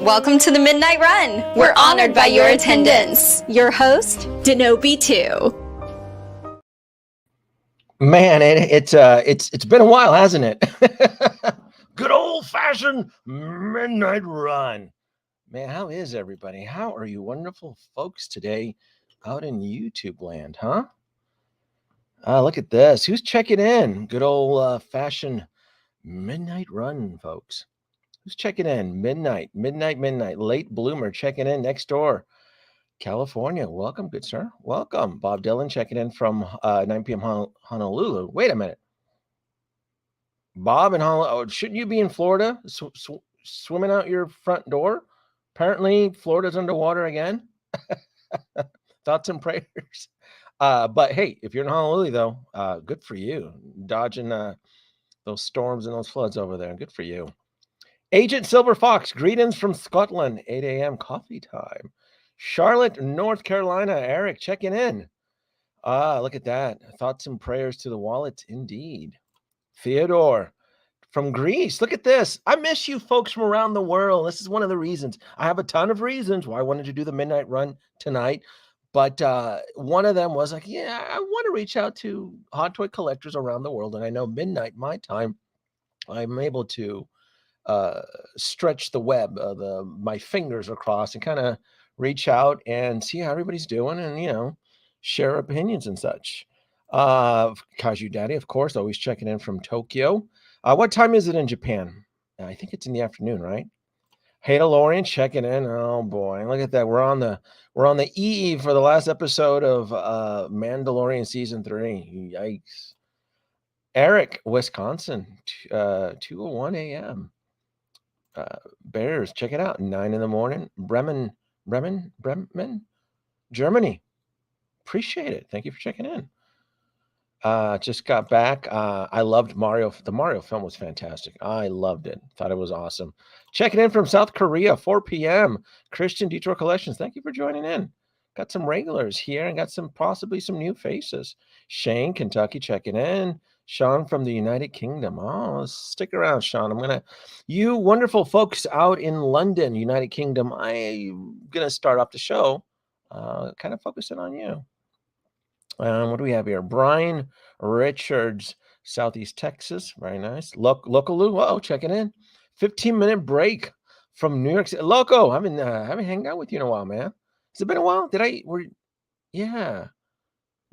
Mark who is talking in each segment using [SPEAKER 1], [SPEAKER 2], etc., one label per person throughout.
[SPEAKER 1] Welcome to the Midnight Run. We're honored by your attendance. Your host, Danoby2.
[SPEAKER 2] Man, it's been a while, hasn't it? Good old-fashioned Midnight Run. Man, how is everybody? How are you wonderful folks today out in YouTube land, huh? Look at this. Who's checking in? Good old-fashioned Midnight Run, folks. Who's checking in? Midnight. Late bloomer checking in next door. California. Welcome, good sir. Welcome. Bob Dylan checking in from 9 p.m. Honolulu. Wait a minute. Bob in Honolulu. Shouldn't you be in Florida swimming out your front door? Apparently, Florida's underwater again. Thoughts and prayers. But hey, if you're in Honolulu, though, good for you. Dodging those storms and those floods over there. Good for you. Agent Silver Fox, greetings from Scotland. 8 a.m. coffee time. Charlotte, North Carolina. Eric checking in. Look at that. Thoughts and prayers to the wallet, indeed. Theodore from Greece. Look at this. I miss you folks from around the world. This is one of the reasons. I have a ton of reasons why I wanted to do the Midnight Run tonight. But one of them was like, yeah, I want to reach out to hot toy collectors around the world. And I know midnight, my time, I'm able to stretch the web, my fingers across and kind of reach out and see how everybody's doing and, share opinions and such. Kaju Daddy, of course, always checking in from Tokyo. What time is it in Japan? I think it's in the afternoon, right? Hey, DeLorean checking in. Oh boy, look at that. We're on the eve for the last episode of Mandalorian season 3. Yikes. Eric, Wisconsin, 2:01 a.m. Bears, check it out. 9 in the morning. Bremen, Germany. Appreciate it. Thank you for checking in. Just got back. I loved Mario. The Mario film was fantastic. I loved it. Thought it was awesome. Checking in from South Korea, 4 p.m. Christian Detroit Collections. Thank you for joining in. Got some regulars here and got possibly some new faces. Shane, Kentucky, checking in. Sean from the United Kingdom. Oh, stick around, Sean. You wonderful folks out in London, United Kingdom, I'm going to start off the show kind of focusing on you. What do we have here? Brian Richards, Southeast Texas. Very nice. Local. Oh, checking in. 15-minute break from New York City. Loco, I haven't hanged out with you in a while, man. Has it been a while? Yeah.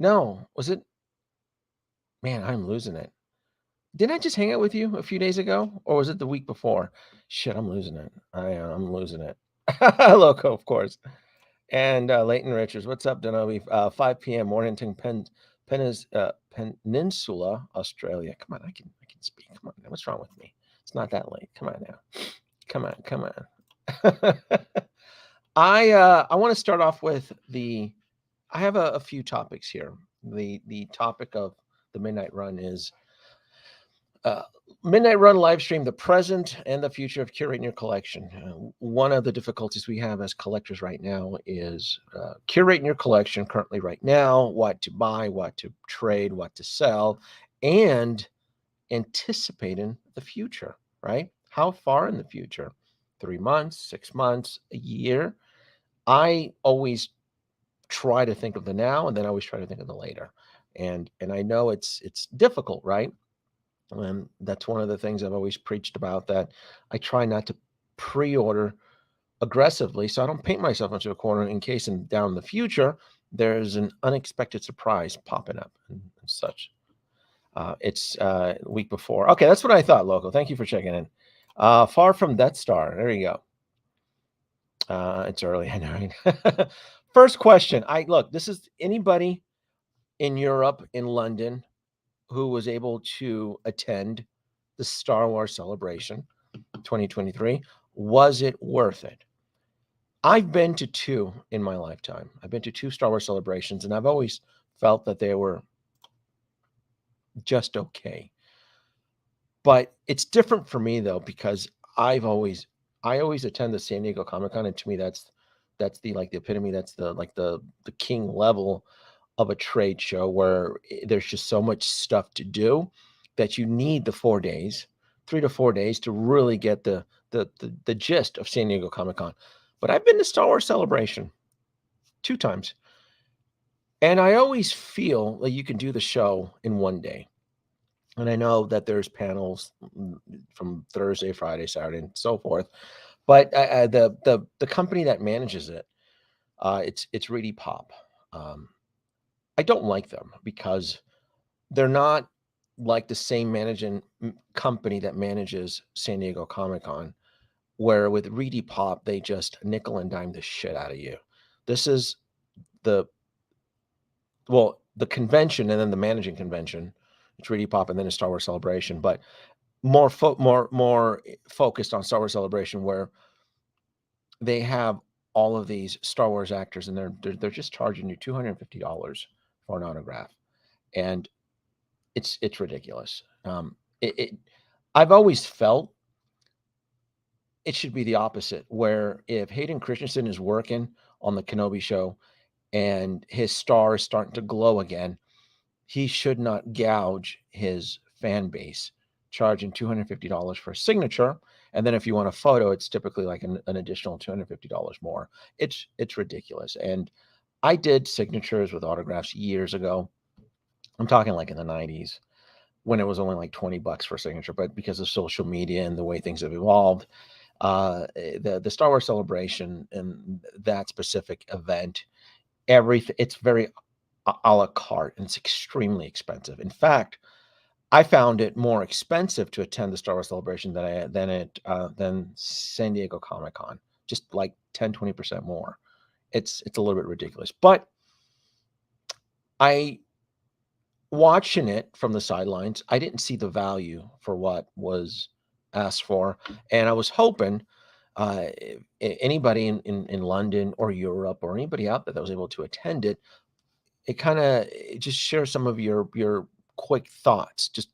[SPEAKER 2] No. Was it? Man, I'm losing it. Didn't I just hang out with you a few days ago? Or was it the week before? Shit, I'm losing it. I'm losing it. Loco, of course. And Leighton Richards. What's up, Danoby? 5 p.m. Mornington, Peninsula, Australia. Come on, I can speak. Come on, what's wrong with me? It's not that late. Come on now. Come on. I want to start off with I have a few topics here. The topic of the Midnight Run is Midnight Run live stream, the present and the future of curating your collection. One of the difficulties we have as collectors right now is curating your collection currently right now, what to buy, what to trade, what to sell, and anticipating the future, right? How far in the future? 3 months, 6 months, a year? I always try to think of the now, and then I always try to think of the later. And I know it's difficult, right? And that's one of the things I've always preached about, that I try not to pre-order aggressively so I don't paint myself into a corner in case down in the future there's an unexpected surprise popping up and such. It's week before. Okay, that's what I thought, Local. Thank you for checking in. Far from Death Star. There you go. It's early, I know. Right? First question. This is anybody in Europe, in London, who was able to attend the Star Wars celebration 2023. Was it worth it? I've been to 2 in my lifetime. I've been to 2 Star Wars celebrations, and I've always felt that they were just okay. But it's different for me, though, because I always attend the San Diego Comic-Con, and to me that's the epitome, that's the king level of a trade show, where there's just so much stuff to do that you need the 4 days, 3 to 4 days, to really get the the gist of San Diego Comic-Con. But I've been to Star Wars Celebration 2 times. And I always feel like you can do the show in one day. And I know that there's panels from Thursday, Friday, Saturday, and so forth. But the company that manages it, it's Reedy Pop. I don't like them because they're not like the same managing company that manages San Diego Comic-Con, where with Reedy Pop, they just nickel and dime the shit out of you. This is the convention and then the managing convention. It's Reedy Pop and then a Star Wars Celebration, but more focused on Star Wars Celebration, where they have all of these Star Wars actors, and they're just charging you $250 for an autograph, and it's ridiculous. I've always felt it should be the opposite, where if Hayden Christensen is working on the Kenobi show and his star is starting to glow again, he should not gouge his fan base, charging $250 for a signature. And then if you want a photo, it's typically like an additional $250 more. It's ridiculous. And I did signatures with autographs years ago. I'm talking like in the 90s, when it was only like $20 for a signature. But because of social media and the way things have evolved, the Star Wars Celebration and that specific event, everything, it's very a la carte, and it's extremely expensive. In fact, I found it more expensive to attend the Star Wars Celebration than San Diego Comic-Con, just like 10-20% more. It's a little bit ridiculous. But watching it from the sidelines, I didn't see the value for what was asked for, and I was hoping anybody in London or Europe or anybody out there that was able to attend it, just share some of your quick thoughts, just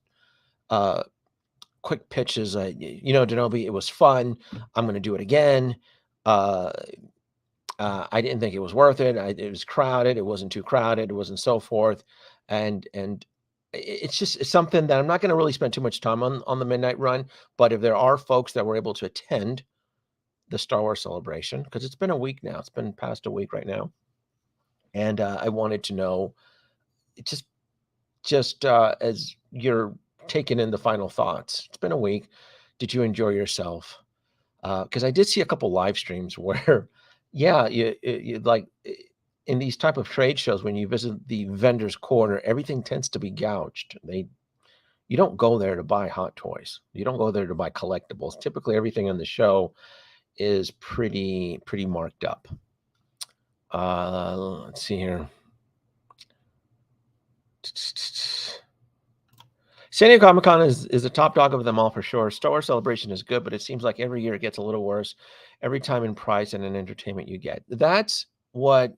[SPEAKER 2] quick pitches. Danoby, it was fun. I'm going to do it again. I didn't think it was worth it. It was crowded. It wasn't too crowded. It wasn't so forth. And it's something that I'm not going to really spend too much time on the midnight run. But if there are folks that were able to attend the Star Wars Celebration, because it's been a week now, it's been past a week right now, and I wanted to know, just as you're taking in the final thoughts, it's been a week. Did you enjoy yourself? Because I did see a couple live streams where, yeah, you like in these type of trade shows, when you visit the vendor's corner, everything tends to be gouged. You don't go there to buy hot toys. You don't go there to buy collectibles. Typically, everything on the show is pretty marked up. Let's see here. San Diego Comic-Con is the top dog of them all for sure. Star Wars Celebration is good, but it seems like every year it gets a little worse every time in price and in entertainment you get. That's what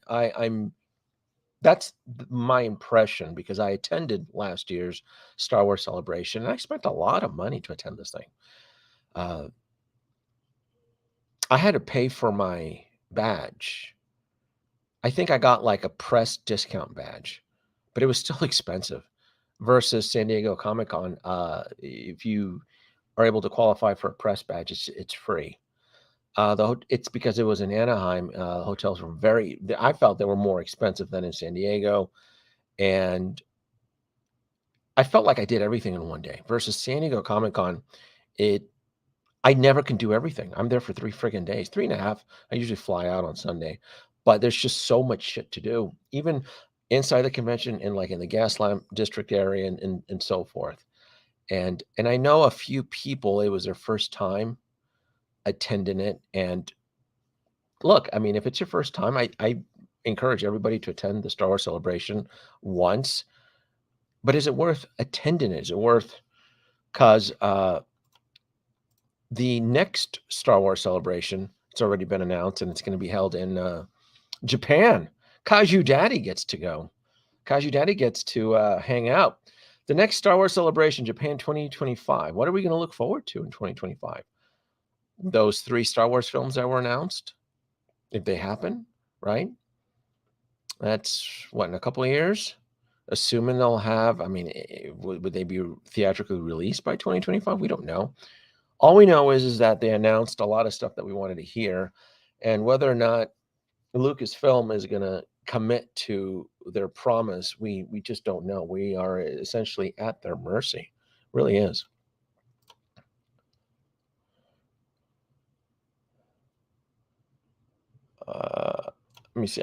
[SPEAKER 2] that's my impression, because I attended last year's Star Wars Celebration and I spent a lot of money to attend this thing. I had to pay for my badge. I think I got like a press discount badge, but it was still expensive. Versus San Diego Comic-Con, if you are able to qualify for a press badge, it's free. It's because it was in Anaheim. Hotels were I felt they were more expensive than in San Diego, and I felt like I did everything in one day. Versus San Diego Comic-Con, I never can do everything. I'm there for 3 friggin' days, 3.5. I usually fly out on Sunday, but there's just so much shit to do. Even inside the convention, in the Gaslamp district area and so forth. And I know a few people, it was their first time attending it. And look, I mean, if it's your first time, I encourage everybody to attend the Star Wars Celebration once. But is it worth attending it? Is it worth, because the next Star Wars Celebration, it's already been announced, and it's going to be held in Japan. Kaiju Daddy gets to go. Kaiju Daddy gets to hang out. The next Star Wars Celebration, Japan 2025. What are we going to look forward to in 2025? Those 3 Star Wars films that were announced, if they happen, right? That's what, in a couple of years? Assuming they'll have, I mean, would they be theatrically released by 2025? We don't know. All we know is that they announced a lot of stuff that we wanted to hear, and whether or not Lucasfilm is going to commit to their promise, we just don't know. We are essentially at their mercy. Really is. Let me see.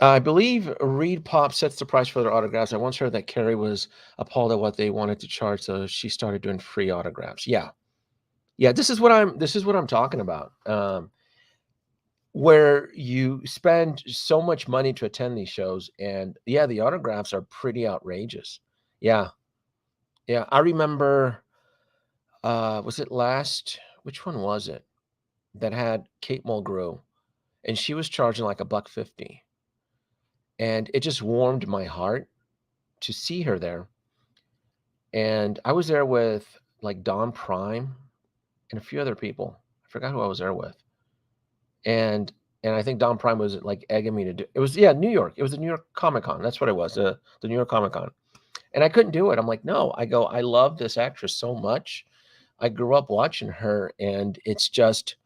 [SPEAKER 2] I believe Reed Pop sets the price for their autographs. I once heard that Carrie was appalled at what they wanted to charge, so she started doing free autographs. Yeah, This is what I'm talking about. Where you spend so much money to attend these shows, and yeah, the autographs are pretty outrageous. Yeah, I remember. Was it last? Which one was it that had Kate Mulgrew, and she was charging like $1.50, and it just warmed my heart to see her there. And I was there with like Don Prime and a few other people. I forgot who I was there with. And I think Don Prime was like egging me to do it. Was New York. It was the New York Comic Con. That's what it was. The New York Comic Con. And I couldn't do it. I'm like, no. I love this actress so much. I grew up watching her, and it's just,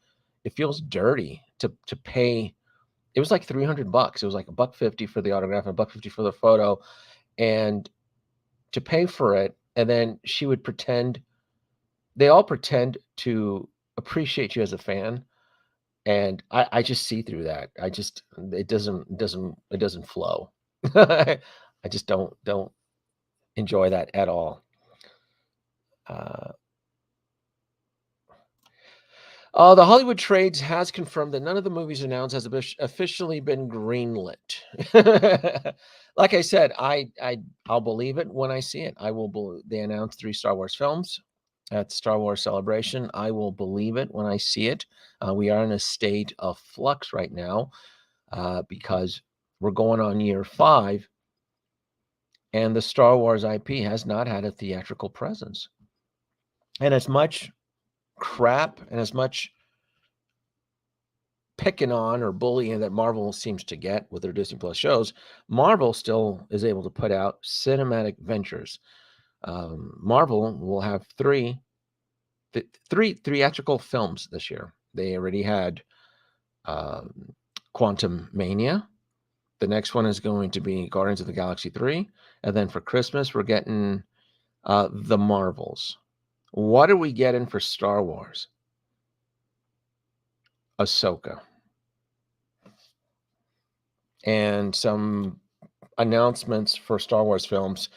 [SPEAKER 2] it feels dirty to pay. It was like $300. It was like $1.50 for the autograph and $1.50 for the photo, and to pay for it. And then she would pretend. They all pretend to appreciate you as a fan, and I just see through that. It doesn't flow. I just don't enjoy that at all. The Hollywood Trades has confirmed that none of the movies announced has officially been greenlit. Like I said, I'll believe it when I see it. They announced 3 Star Wars films at Star Wars Celebration. I will believe it when I see it. We are in a state of flux right now because we're going on year 5, and the Star Wars IP has not had a theatrical presence. And as much crap and as much picking on or bullying that Marvel seems to get with their Disney Plus shows, Marvel still is able to put out cinematic ventures. Marvel will have 3 theatrical films this year. They already had Quantum Mania. The next one is going to be Guardians of the Galaxy 3. And then for Christmas, we're getting The Marvels. What are we getting for Star Wars? Ahsoka. And some announcements for Star Wars films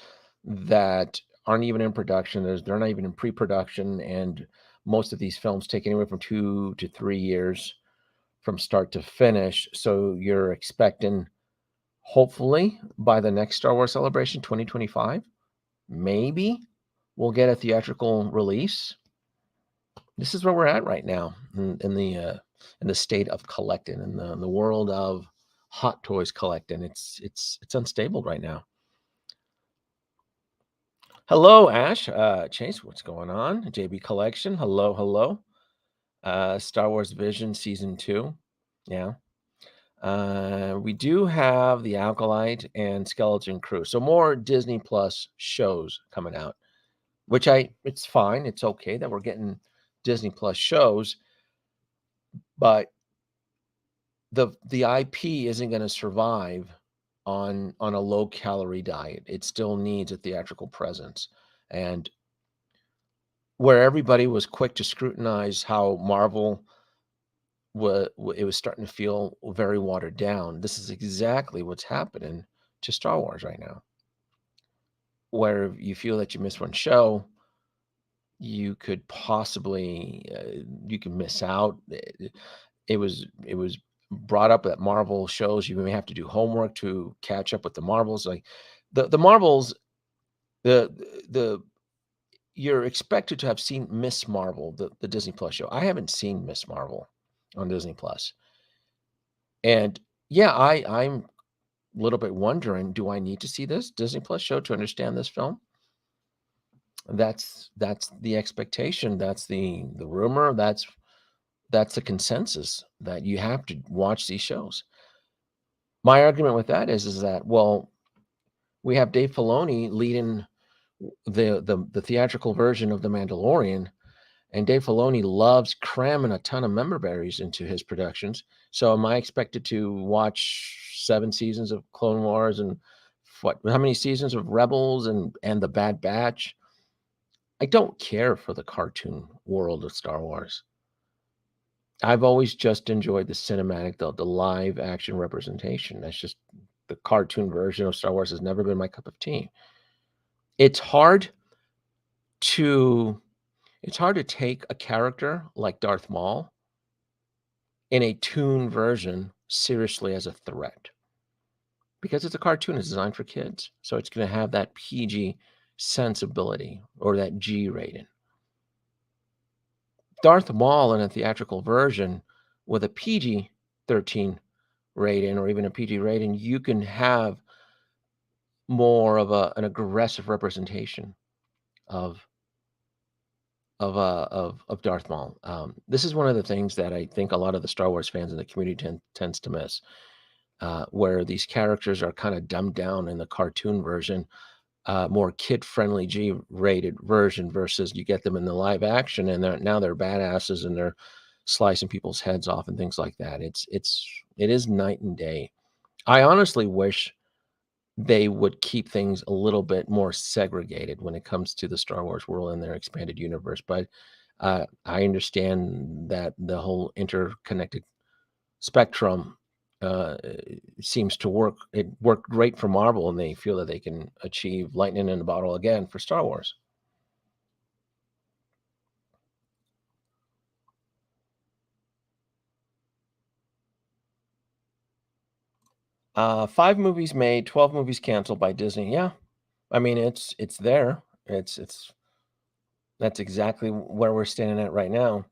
[SPEAKER 2] that aren't even in production. They're not even in pre-production, and most of these films take anywhere from 2 to 3 years from start to finish. So you're expecting, hopefully, by the next Star Wars Celebration 2025, maybe we'll get a theatrical release. This is where we're at right now in the state of collecting, in the world of hot toys collecting. It's unstable right now. Hello, Ash. Chase, what's going on? JB Collection. Hello. Star Wars Vision Season 2. Yeah. We do have the Alkalite and Skeleton Crew. So more Disney Plus shows coming out, which it's fine. It's okay that we're getting Disney Plus shows, but the IP isn't going to survive on a low calorie diet. It still needs a theatrical presence. And where everybody was quick to scrutinize how Marvel it was starting to feel very watered down, this is exactly what's happening to Star Wars right now. Where you feel that you missed one show, you could possibly you can miss out. It was brought up that Marvel shows you may have to do homework to catch up with the Marvels. Like the Marvels, you're expected to have seen Miss Marvel, the Disney Plus show. I haven't seen Miss Marvel on Disney Plus. And yeah, I'm a little bit wondering, do I need to see this Disney Plus show to understand this film? That's the expectation. That's the rumor. That's the consensus, that you have to watch these shows. My argument with that is that, well, we have Dave Filoni leading the theatrical version of The Mandalorian, And Dave Filoni loves cramming a ton of member berries into his productions. So am I expected to watch 7 seasons of Clone Wars and how many seasons of Rebels and The Bad Batch? I don't care for the cartoon world of Star Wars. I've always just enjoyed the cinematic, the live action representation. That's just the cartoon version of Star Wars has never been my cup of tea. It's hard to take a character like Darth Maul in a toon version seriously as a threat, because it's a cartoon. It's designed for kids, so it's going to have that PG sensibility or that G rating. Darth Maul in a theatrical version with a PG-13 rating or even a PG rating, you can have more of an aggressive representation of Darth Maul. This is one of the things that I think a lot of the Star Wars fans in the community tends to miss, where these characters are kind of dumbed down in the cartoon version, more kid-friendly G-rated version, versus you get them in the live action and now they're badasses and they're slicing people's heads off and things like that. It is night and day. I honestly wish they would keep things a little bit more segregated when it comes to the Star Wars world and their expanded universe. But I understand that the whole interconnected spectrum seems to work. It worked great for Marvel, and they feel that they can achieve lightning in a bottle again for Star Wars. Five movies made, 12 movies canceled by Disney. Yeah, I mean it's there. That's exactly where we're standing at right now.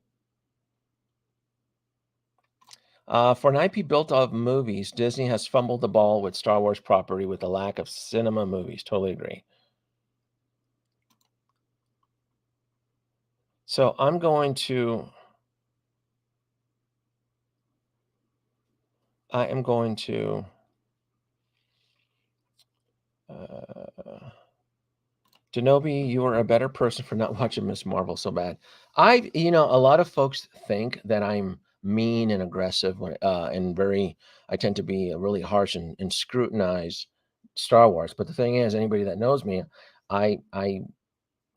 [SPEAKER 2] For an IP built of movies, Disney has fumbled the ball with Star Wars property with the lack of cinema movies. Totally agree. So I'm going to. I am going to. Danoby, you are a better person for not watching Miss Marvel so bad. A lot of folks think that I'm mean and aggressive and I tend to be really harsh and scrutinize Star Wars. But the thing is, anybody that knows me, I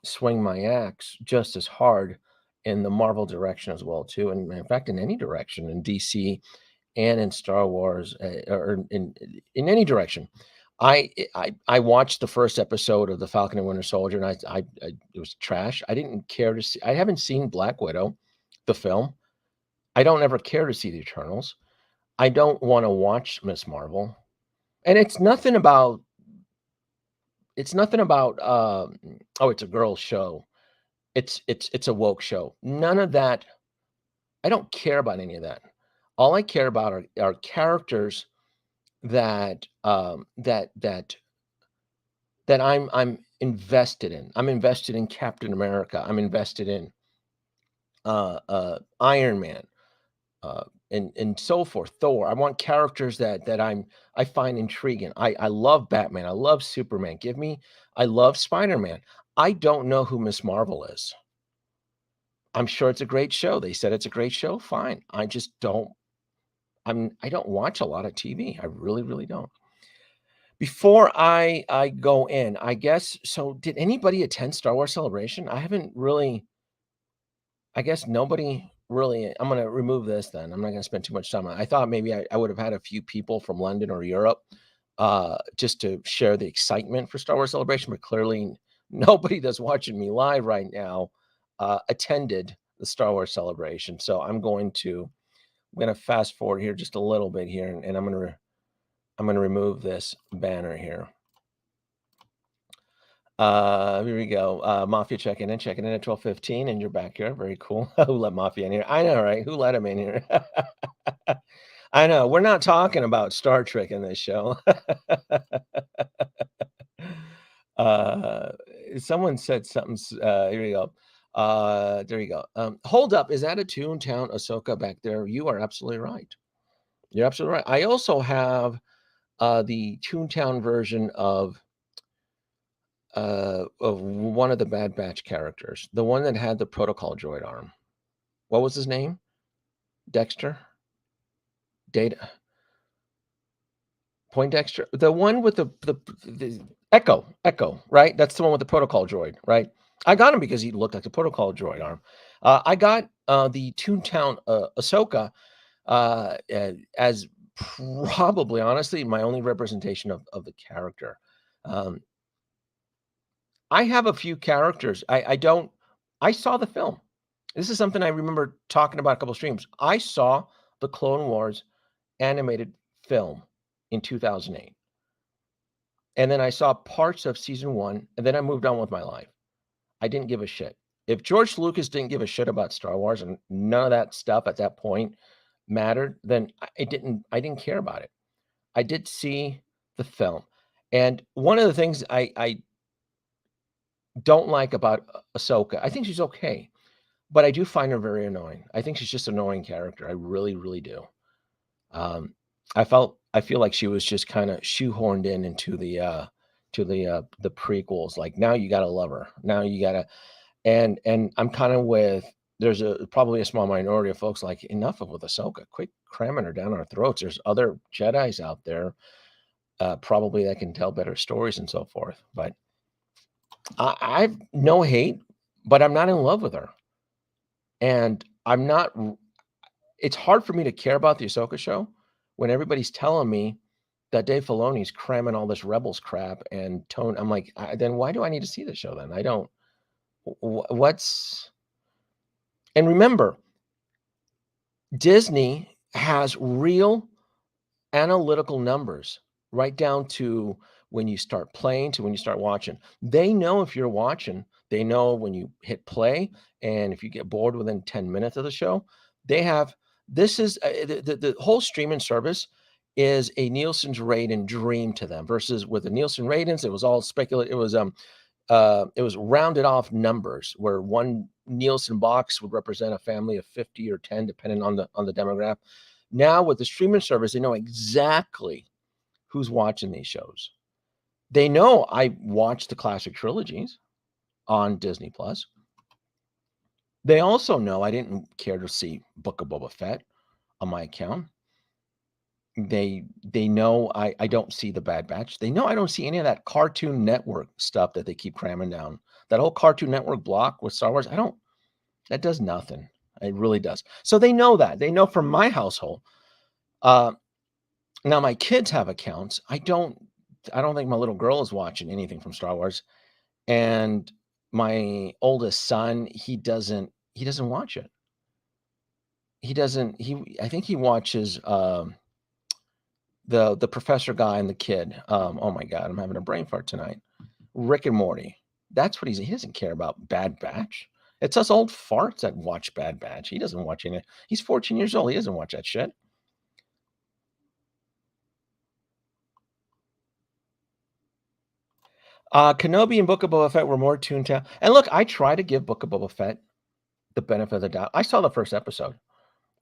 [SPEAKER 2] swing my axe just as hard in the Marvel direction as well too, and in fact, in any direction, in DC and in Star Wars, or in any direction. I watched the first episode of The Falcon and Winter Soldier, and I it was trash. I didn't care to see. I haven't seen Black Widow, the film. I don't ever care to see the Eternals. I don't want to watch Miss Marvel, and it's nothing about. It's nothing about. Oh, it's a girls' show. It's a woke show. None of that. I don't care about any of that. All I care about are characters that that I'm invested in. I'm invested in Captain America. I'm invested in Iron Man, and so forth. Thor. I want characters that I find intriguing. I love Batman. I love Superman. I love Spider-Man. I don't know who Miss Marvel is. I'm sure it's a great show. They said it's a great show. Fine. I just don't. I don't watch a lot of TV. I really, really don't. Before I go in, I guess so did anybody attend Star Wars Celebration? I haven't really. I guess nobody really. I'm gonna remove this then. I'm not gonna spend too much time on it. I thought maybe I would have had a few people from London or Europe, just to share the excitement for Star Wars Celebration, but clearly nobody that's watching me live right now attended the Star Wars Celebration. So I'm gonna fast forward here just a little bit here, and I'm gonna remove this banner here. Here we go. Mafia checking in at 12:15, and you're back here. Very cool. Who let Mafia in here? I know, right? Who let him in here? I know. We're not talking about Star Trek in this show. Someone said something. Here we go. There you go. Hold up. Is that a Toontown Ahsoka back there? You are absolutely right. You're absolutely right. I also have the Toontown version of of one of the Bad Batch characters, the one that had the protocol droid arm. What was his name? Dexter? Data? Poindexter? The one with the Echo, right? That's the one with the protocol droid, right? I got him because he looked like the protocol droid arm. I got the Toontown Ahsoka as probably, honestly, my only representation of the character. I have a few characters. I saw the film. This is something I remember talking about a couple streams. I saw the Clone Wars animated film in 2008. And then I saw parts of season 1, and then I moved on with my life. I didn't give a shit. If George Lucas didn't give a shit about Star Wars and none of that stuff at that point mattered, then I didn't care about it. I did see the film. And one of the things I don't like about Ahsoka, I think she's okay, but I do find her very annoying. I think she's just an annoying character. I really, really do. I feel like she was just kind of shoehorned into the prequels. Like, now you gotta love her. Now you gotta, and I'm kind of with. There's probably a small minority of folks like, enough with Ahsoka. Quit cramming her down our throats. There's other Jedis out there, probably, that can tell better stories and so forth. But I've no hate, but I'm not in love with her, and I'm not. It's hard for me to care about the Ahsoka show when everybody's telling me that Dave Filoni's cramming all this Rebels crap and tone. I'm like, then why do I need to see the show then? I don't. What's. And remember, Disney has real analytical numbers right down to when you start playing to when you start watching. They know if you're watching. They know when you hit play, and if you get bored within 10 minutes of the show. They have. This is the whole streaming service is a Nielsen's rating dream to them. Versus with the Nielsen ratings, it was all speculative. It was rounded off numbers where one Nielsen box would represent a family of 50 or 10, depending on the demographic. Now with the streaming service, they know exactly who's watching these shows. They know I watch the classic trilogies on Disney Plus. They also know I didn't care to see Book of Boba Fett on my account. They know I don't see the Bad Batch. They know I don't see any of that Cartoon Network stuff that they keep cramming down. That whole Cartoon Network block with Star Wars, that does nothing. It really does. So they know that. They know from my household. Now my kids have accounts. I don't think my little girl is watching anything from Star Wars. And my oldest son, he doesn't watch it. I think he watches the professor guy and the kid. Oh my God, I'm having a brain fart tonight. Rick and Morty. That's what he doesn't care about Bad Batch. It's us old farts that watch Bad Batch. He doesn't watch any. He's 14 years old. He doesn't watch that shit. Kenobi and Book of Boba Fett were more Toontown. And look, I try to give Book of Boba Fett the benefit of the doubt. I saw the first episode.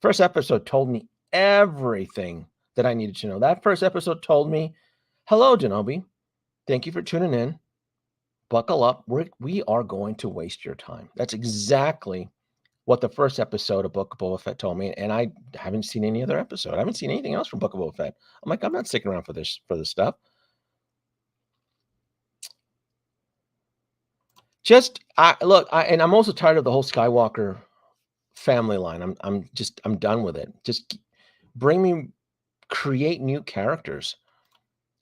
[SPEAKER 2] First episode told me everything that I needed to know. That first episode told me, hello, Danoby. Thank you for tuning in. Buckle up. We are going to waste your time. That's exactly what the first episode of Book of Boba Fett told me. And I haven't seen any other episode. I haven't seen anything else from Book of Boba Fett. I'm like, I'm not sticking around for this stuff. And I'm also tired of the whole Skywalker family line. I'm done with it. Just create new characters,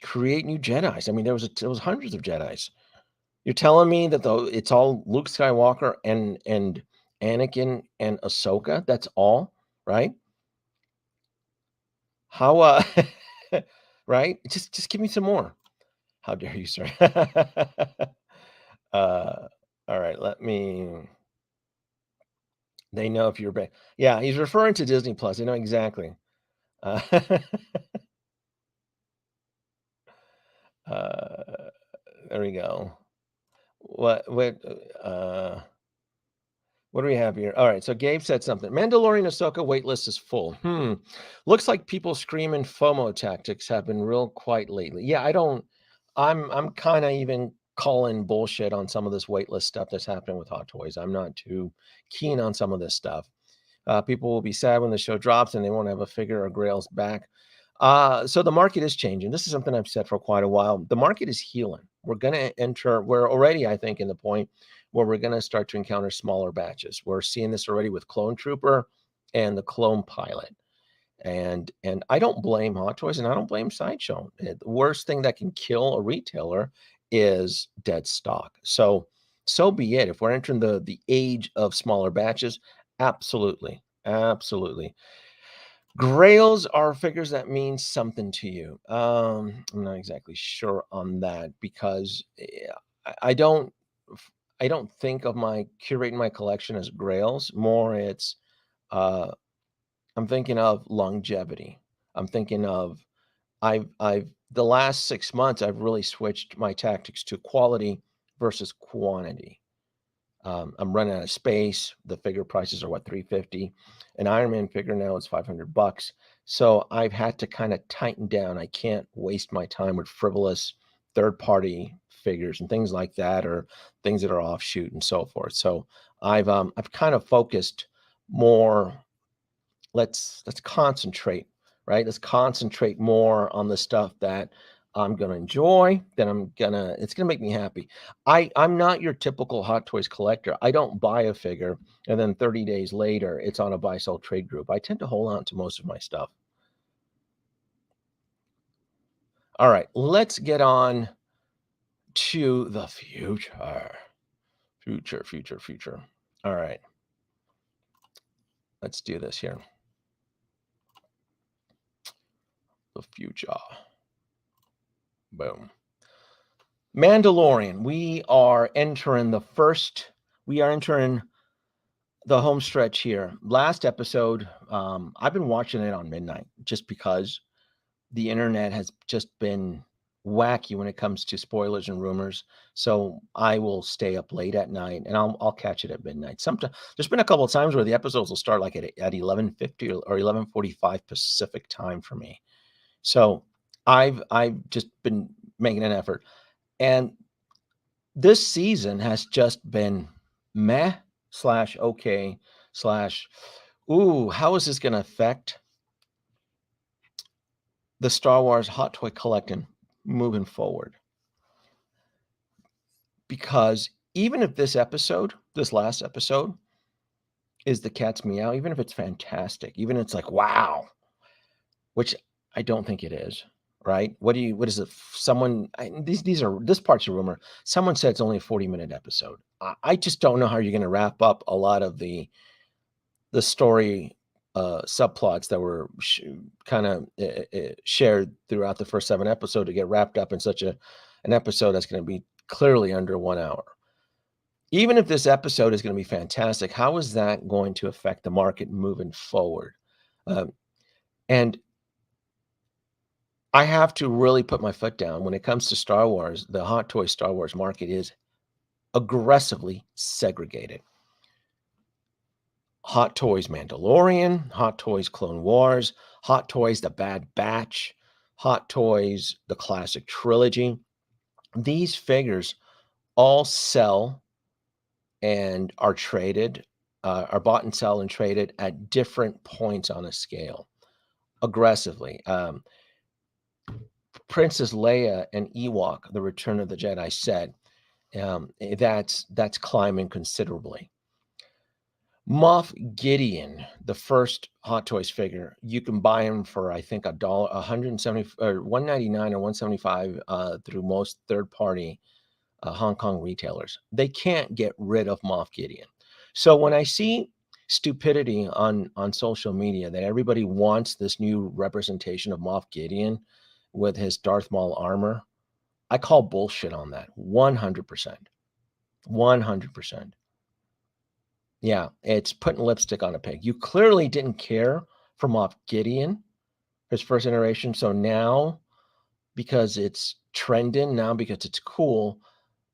[SPEAKER 2] create new Jedis. I mean, there was hundreds of Jedis. You're telling me that it's all Luke Skywalker and Anakin and Ahsoka? That's all, right? How right? Just give me some more. How dare you, sir? All right, let me. They know if you're back. Yeah, he's referring to Disney Plus. They know exactly. There we go. What do we have here? All right, so Gabe said something. Mandalorian Ahsoka waitlist is full. Looks like people screaming FOMO tactics have been real quiet lately. Yeah, I'm kind of even calling bullshit on some of this waitlist stuff that's happening with Hot Toys. I'm not too keen on some of this stuff. People will be sad when the show drops and they won't have a figure or grails back. So the market is changing. This is something I've said for quite a while. The market is healing. We're going to enter, we're already, I think, in the point where we're going to start to encounter smaller batches. We're seeing this already with Clone Trooper and the Clone Pilot. And I don't blame Hot Toys and I don't blame Sideshow. The worst thing that can kill a retailer is dead stock. So be it. If we're entering the age of smaller batches, absolutely. Absolutely. Grails are figures that mean something to you. I'm not exactly sure on that because I don't think of my curating my collection as grails. More it's I'm thinking of longevity. I'm thinking of I've the last 6 months I've really switched my tactics to quality versus quantity. I'm running out of space. The figure prices are what, 350. An Iron Man figure now is $500. So I've had to kind of tighten down. I can't waste my time with frivolous third-party figures and things like that, or things that are offshoot and so forth. So I've kind of focused more. Let's concentrate, right? Let's concentrate more on the stuff that I'm going to enjoy, that it's going to make me happy. I'm not your typical Hot Toys collector. I don't buy a figure and then 30 days later it's on a buy sell trade group. I tend to hold on to most of my stuff. All right, let's get on to the future. Future. All right. Let's do this here. The future. Boom. Mandalorian. We are entering the home stretch here. Last episode, I've been watching it on midnight just because the internet has just been wacky when it comes to spoilers and rumors. So I will stay up late at night and I'll catch it at midnight. Sometimes there's been a couple of times where the episodes will start like at 11:50 or 11:45 Pacific time for me. So I've just been making an effort. And this season has just been meh / okay / ooh, how is this going to affect the Star Wars hot toy collecting moving forward? Because even if this last episode is the cat's meow, even if it's fantastic, even if it's like, wow, which I don't think it is, right? What is it? This part's a rumor. Someone said it's only a 40-minute episode. I just don't know how you're going to wrap up a lot of the story subplots that were kind of shared throughout the first 7 episodes to get wrapped up in such an episode that's going to be clearly under 1 hour. Even if this episode is going to be fantastic, how is that going to affect the market moving forward? And I have to really put my foot down when it comes to Star Wars. The Hot Toy Star Wars market is aggressively segregated. Hot Toys Mandalorian, Hot Toys Clone Wars, Hot Toys The Bad Batch, Hot Toys The Classic Trilogy. These figures all sell and are traded, are bought and sell and traded at different points on a scale aggressively. Princess Leia and Ewok, The Return of the Jedi set, that's climbing considerably. Moff Gideon, the first Hot Toys figure, you can buy him for I think $170 or $199 or $175 through most third-party Hong Kong retailers. They can't get rid of Moff Gideon. So when I see stupidity on social media that everybody wants this new representation of Moff Gideon with his Darth Maul armor, I call bullshit on that. 100%. 100%. Yeah, it's putting lipstick on a pig. You clearly didn't care for Moff Gideon, his first iteration. So now, because it's trending, now because it's cool,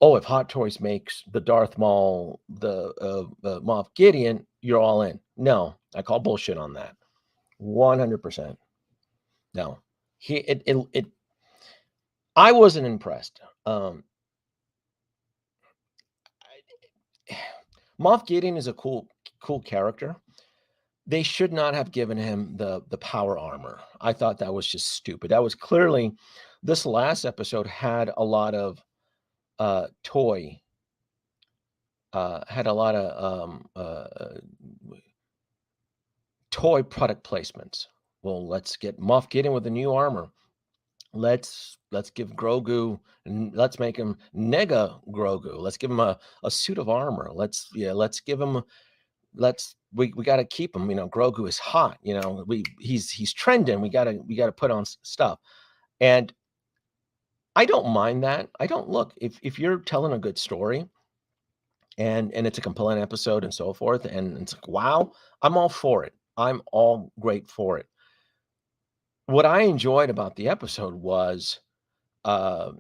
[SPEAKER 2] if Hot Toys makes the Darth Maul, the Moff Gideon, you're all in. No, I call bullshit on that. 100%. No. I wasn't impressed. Moff Gideon is a cool character. They should not have given him the power armor. I thought that was just stupid. That was clearly, this last episode had a lot of toy, had a lot of toy product placements. Well, let's get Moff Gideon with the new armor. Let's give Grogu, and let's make him Nega Grogu. Let's give him a suit of armor. Let's give him. We got to keep him. Grogu is hot. He's trending. We got to put on stuff, and I don't mind that. I don't look if you're telling a good story, and it's a compelling episode and so forth, and it's like, wow, I'm all for it. I'm all great for it. What I enjoyed about the episode was the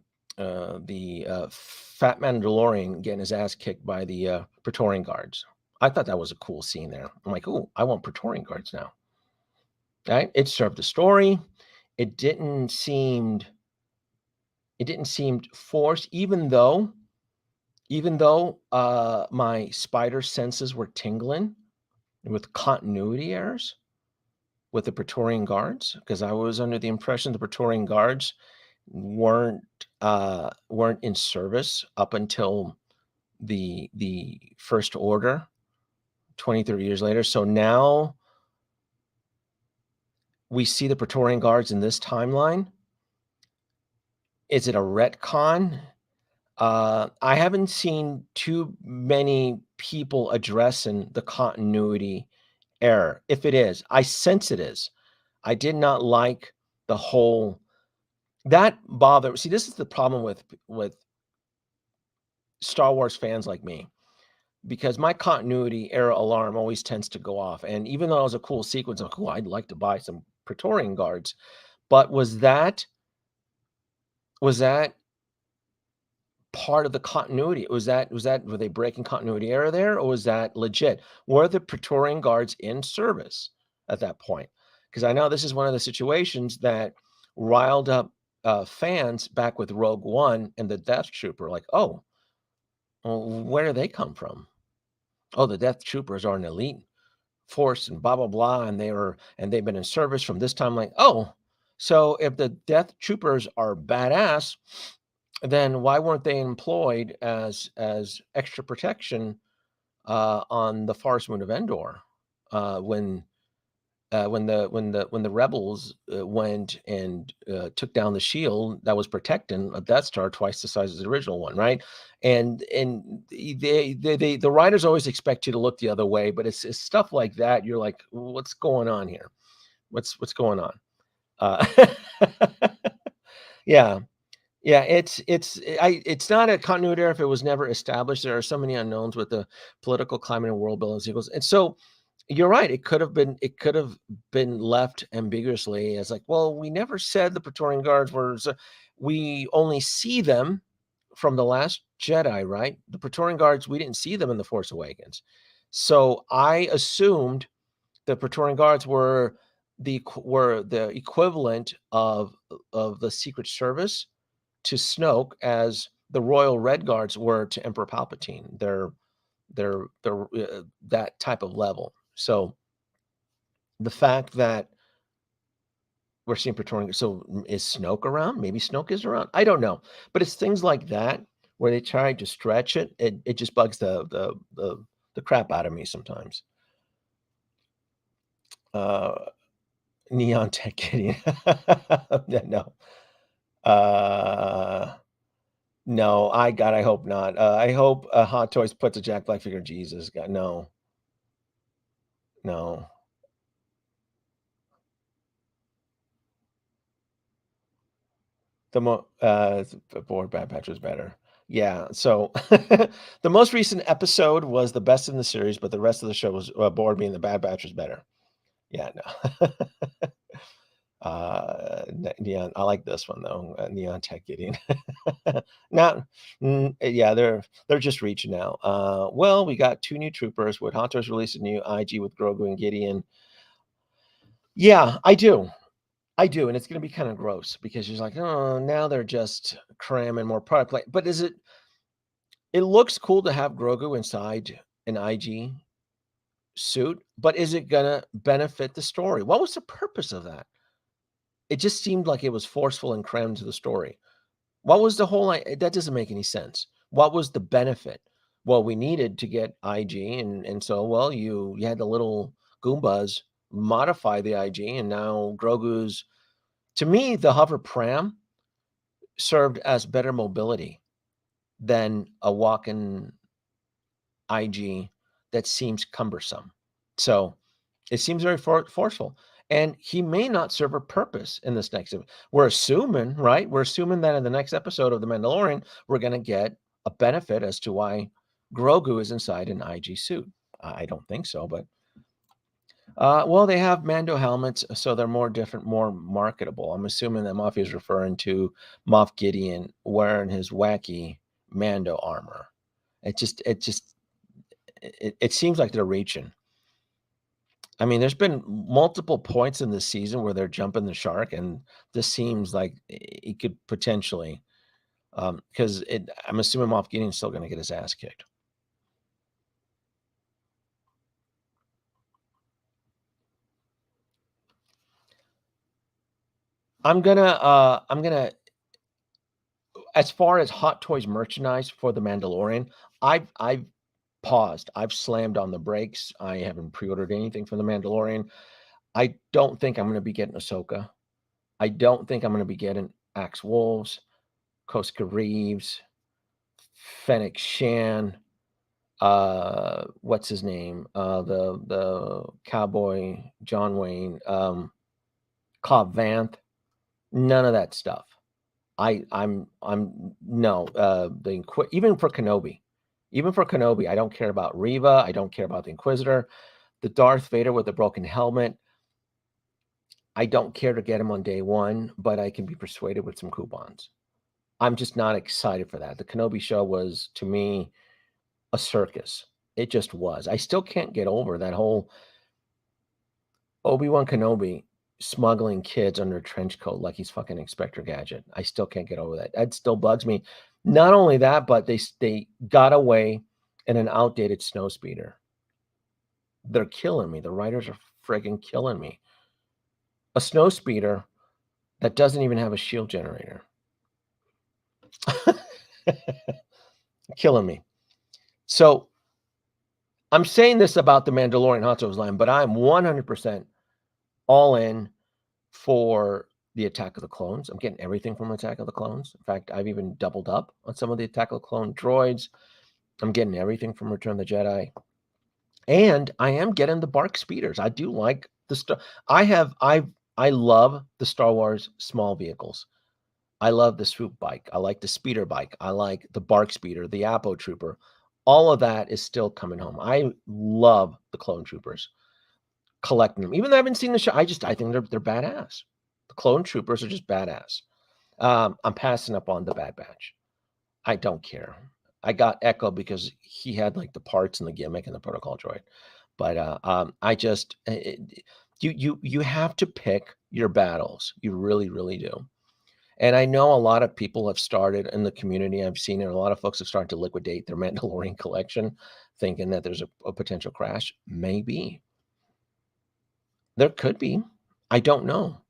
[SPEAKER 2] fat Mandalorian getting his ass kicked by the Praetorian guards. I thought that was a cool scene there. I'm like, oh, I want Praetorian guards now. Right? It served the story. It didn't seem forced, even though my spider senses were tingling with continuity errors with the Praetorian guards, because I was under the impression the Praetorian guards weren't in service up until the First Order 20-30 years later. So now we see the Praetorian guards in this timeline. Is it a retcon? I haven't seen too many people addressing the continuity error. If it is, I sense it is. I did not like the whole that bother. See, this is the problem with Star Wars fans like me, because my continuity error alarm always tends to go off. And even though it was a cool sequence, I'm like, oh, I'd like to buy some Praetorian guards. But was that part of the continuity? Were they breaking continuity error there, or was that legit? Were the Praetorian guards in service at that point? Because I know this is one of the situations that riled up fans back with Rogue One and the Death Trooper. Like, oh, well, where do they come from? Oh, the Death Troopers are an elite force and blah blah blah, and they've been in service from this time. Like, oh, so if the Death Troopers are badass, then why weren't they employed as extra protection on the Forest Moon of Endor when the rebels went and took down the shield that was protecting a Death Star twice the size of the original one, right? And the writers always expect you to look the other way, but it's stuff like that. You're like, what's going on here? What's going on? Yeah. Yeah, it's not a continuity error if it was never established. There are so many unknowns with the political climate and world building sequels. And so you're right. It could have been left ambiguously as like, well, we never said the Praetorian guards were. We only see them from the Last Jedi, right? The Praetorian guards, we didn't see them in the Force Awakens. So I assumed the Praetorian guards were the equivalent of the Secret Service to Snoke as the Royal Red Guards were to Emperor Palpatine. They're that type of level. So the fact that we're seeing Praetorian, so is Snoke around? Maybe Snoke is around. I don't know, but it's things like that where they try to stretch it. It just bugs the crap out of me sometimes. Neon Tech Gideon. No. No, I hope not. I hope Hot Toys puts a Jack Black figure. Jesus, God, no. Board Bad Patch was better. Yeah. So the most recent episode was the best in the series, but the rest of the show was Board being the Bad Batch was better. Yeah. No. Neon. I like this one though. Neon Tech Gideon. Yeah, they're just reaching now. Well, we got 2 new troopers. Would Hunters release a new IG with Grogu and Gideon? Yeah, I do, and it's going to be kind of gross because you're like, oh, now they're just cramming more product. But is it looks cool to have Grogu inside an IG suit, but is it gonna benefit the story? What was the purpose of that? It just seemed like it was forceful and crammed to the story. What was the whole that doesn't make any sense. What was the benefit? Well, we needed to get IG, and so, well, you had the little Goombas modify the IG, and now Grogu's, to me, the hover pram served as better mobility than a walking IG that seems cumbersome. So it seems very forceful. And he may not serve a purpose in this next. We're assuming, right? We're assuming that in the next episode of The Mandalorian, we're going to get a benefit as to why Grogu is inside an IG suit. I don't think so, but well, they have Mando helmets, so they're more different, more marketable. I'm assuming that Moff is referring to Moff Gideon wearing his wacky Mando armor. It seems like they're reaching. I mean, there's been multiple points in the season where they're jumping the shark, and this seems like it could potentially, because I'm assuming Moff Gideon's still going to get his ass kicked. I'm gonna, as far as Hot Toys merchandise for The Mandalorian, I've paused. I've slammed on the brakes. I haven't pre-ordered anything for The Mandalorian. I don't think I'm going to be getting Ahsoka. I don't think I'm going to be getting Axe Wolves, Koska Reeves, Fennec Shan, what's his name? The cowboy John Wayne, Cobb Vanth. None of that stuff. I'm no even for Kenobi. Even for Kenobi, I don't care about Reva. I don't care about the Inquisitor. The Darth Vader with the broken helmet. I don't care to get him on day one, but I can be persuaded with some coupons. I'm just not excited for that. The Kenobi show was, to me, a circus. It just was. I still can't get over that whole Obi-Wan Kenobi smuggling kids under a trench coat like he's fucking Inspector Gadget. I still can't get over that. That still bugs me. Not only that, but they got away in an outdated snowspeeder. They're killing me. The writers are friggin' killing me. A snowspeeder that doesn't even have a shield generator. Killing me. So I'm saying this about the Mandalorian Hot Toys line, but I'm 100% all in for the Attack of the Clones. I'm getting everything from Attack of the Clones. In fact, I've even doubled up on some of the Attack of the Clone droids. I'm getting everything from Return of the Jedi. And I am getting the Bark speeders. I do like the I love the Star Wars small vehicles. I love the swoop bike. I like the speeder bike. I like the Bark speeder, the Apo Trooper. All of that is still coming home. I love the Clone Troopers. Collecting them, even though I haven't seen the show. I think they're badass. The Clone Troopers are just badass. I'm passing up on the Bad Batch. I don't care. I got Echo because he had like the parts and the gimmick and the protocol droid. But I just you have to pick your battles. You really, really do. And I know a lot of people have started in the community. I've seen it. A lot of folks have started to liquidate their Mandalorian collection, thinking that there's a potential crash. Maybe. There could be. I don't know.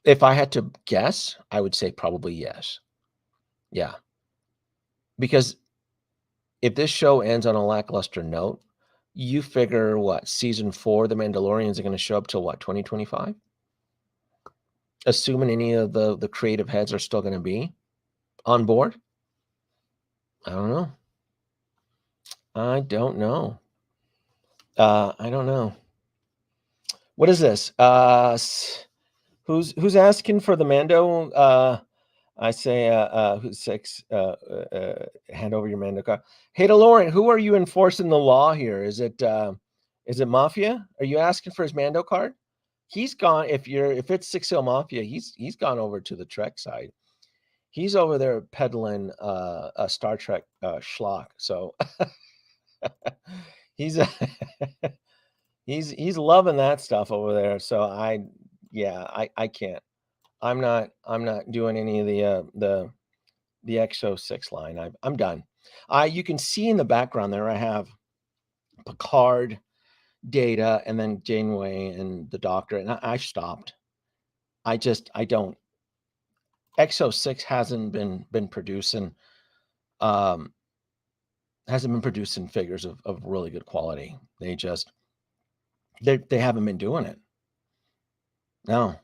[SPEAKER 2] If I had to guess, I would say probably yes. Yeah. Because if this show ends on a lackluster note, you figure what? Season 4, The Mandalorians are going to show up till what? 2025? Assuming any of the creative heads are still going to be on board? I don't know. I don't know. I don't know. What is this? Who's asking for the Mando? I say, who's 6? Hand over your Mando card. Hey, DeLorean, who are you enforcing the law here? Is it Mafia? Are you asking for his Mando card? He's gone. If it's 6 Hill Mafia, he's gone over to the Trek side. He's over there peddling a Star Trek schlock. So he's he's loving that stuff over there. So I can't. I'm not doing any of the Exo 6 line. I'm done. You can see in the background there, I have Picard, Data, and then Janeway and the Doctor, and I stopped. I don't. Exo 6 hasn't been producing figures of really good quality. They haven't been doing it. No.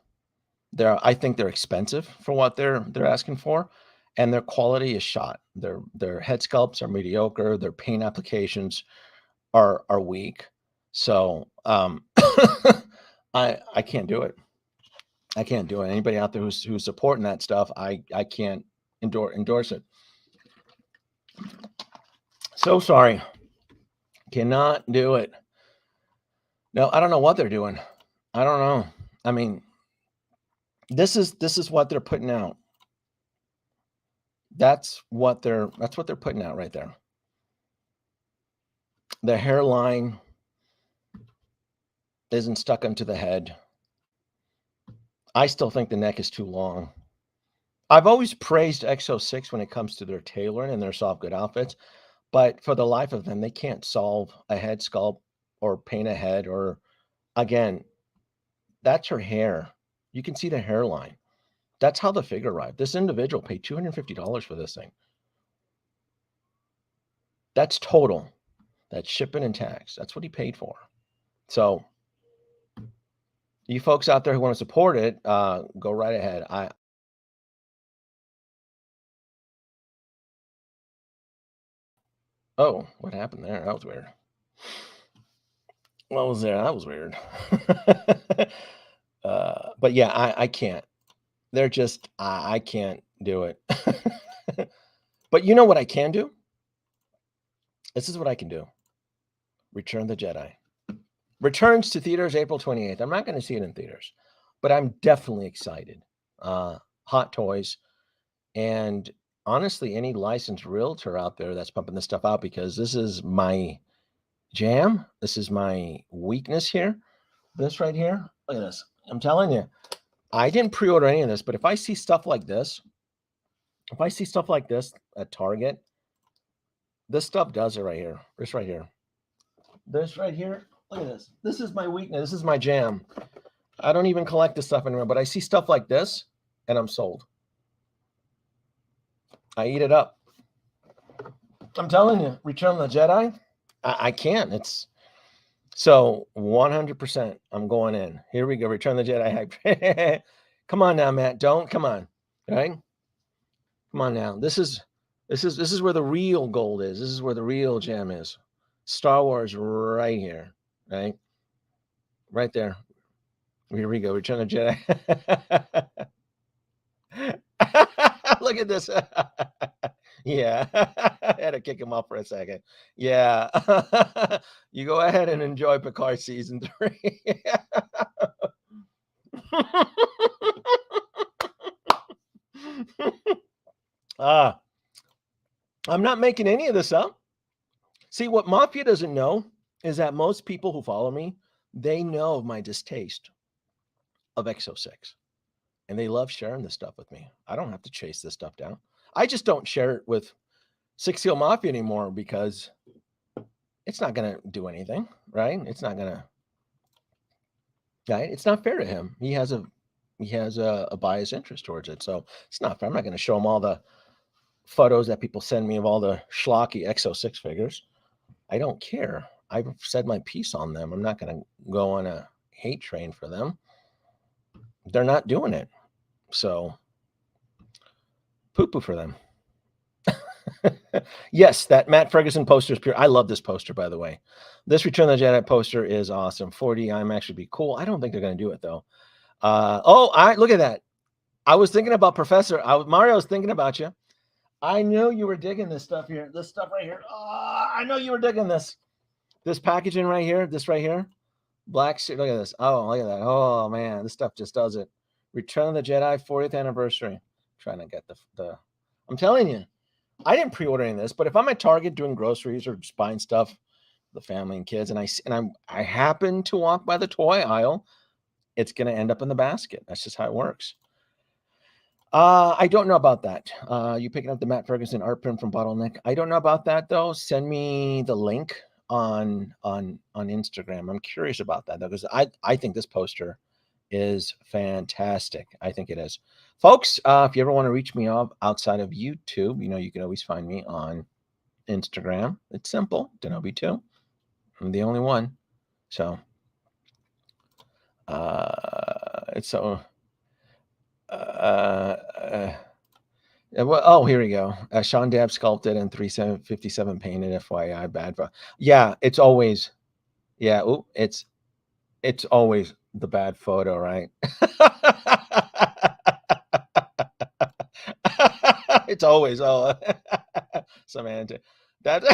[SPEAKER 2] I think they're expensive for what they're asking for, and their quality is shot. Their head sculpts are mediocre, their paint applications are weak. So I can't do it. I can't do it. Anybody out there who's supporting that stuff, I can't endorse it. So sorry. Cannot do it. No, I don't know what they're doing. I don't know. I mean, this is what they're putting out. That's what they're putting out right there. The hairline isn't stuck onto the head. I still think the neck is too long. I've always praised Exo 6 when it comes to their tailoring and their soft good outfits, but for the life of them, they can't solve a head sculpt or paint a head, or again, that's her hair. You can see the hairline. That's how the figure arrived. This individual paid $250 for this thing. That's total. That's shipping and tax. That's what he paid for. So you folks out there who want to support it, go right ahead. Oh, what happened there? That was weird. What was there? That was weird. But yeah, I can't. They're just, I can't do it. But you know what I can do? This is what I can do. Return the Jedi. Returns to theaters April 28th. I'm not going to see it in theaters, but I'm definitely excited. Hot Toys, and honestly, any licensed realtor out there that's pumping this stuff out, because this is my jam. This is my weakness here. This right here. Look at this. I'm telling you, I didn't pre-order any of this, but if I see stuff like this, at Target, this stuff does it right here. This right here. This right here. Look at this. This is my weakness. This is my jam. I don't even collect this stuff anymore, but I see stuff like this and I'm sold. I eat it up. I'm telling you, Return of the Jedi, I can't. It's so 100%. I'm going in. Here we go. Return of the Jedi hype. Come on now, Matt. Come on. Right? Come on now. This is where the real gold is. This is where the real gem is. Star Wars right here. Right? Right there. Here we go. Return of the Jedi. Look at this. Yeah. I had to kick him off for a second. Yeah. You go ahead and enjoy Picard season 3. I'm not making any of this up. See, what Mafia doesn't know is that most people who follow me, they know of my distaste of Exo 6. And they love sharing this stuff with me. I don't have to chase this stuff down. I just don't share it with Six Seal Mafia anymore because it's not going to do anything, right? It's not going to, right? It's not fair to him. He has a biased interest towards it. So it's not fair. I'm not going to show him all the photos that people send me of all the schlocky Exo 6 figures. I don't care. I've said my piece on them. I'm not going to go on a hate train for them. They're not doing it. So poo-poo for them. Yes, that Matt Ferguson poster is pure. I love this poster, by the way. This Return of the Jedi poster is awesome. 4D IMAX would be cool. I don't think they're going to do it, though. Look at that. I was thinking about Professor. Mario was thinking about you. I know you were digging this stuff here. This stuff right here. Oh, I know you were digging this. This packaging right here. This right here. Black suit. Look at this. Oh, look at that. Oh, man. This stuff just does it. Return of the Jedi 40th anniversary. I'm trying to get the I'm telling you, I didn't pre-order any of this, but if I'm at Target doing groceries or just buying stuff, the family and kids, and I happen to walk by the toy aisle, it's going to end up in the basket. That's just how it works. I don't know about that. You picking up the Matt Ferguson art print from Bottleneck? I don't know about that though. Send me the link on Instagram. I'm curious about that though, because I think this poster is fantastic. I think it is. Folks, if you ever want to reach me up outside of YouTube, you can always find me on Instagram. It's simple, Danoby2. I'm the only one. So it's so well, oh, here we go. Sean Dabb sculpted and 357 painted. FYI, bad. Yeah, it's always. Yeah, it's always the bad photo, right? It's always Samantha. That's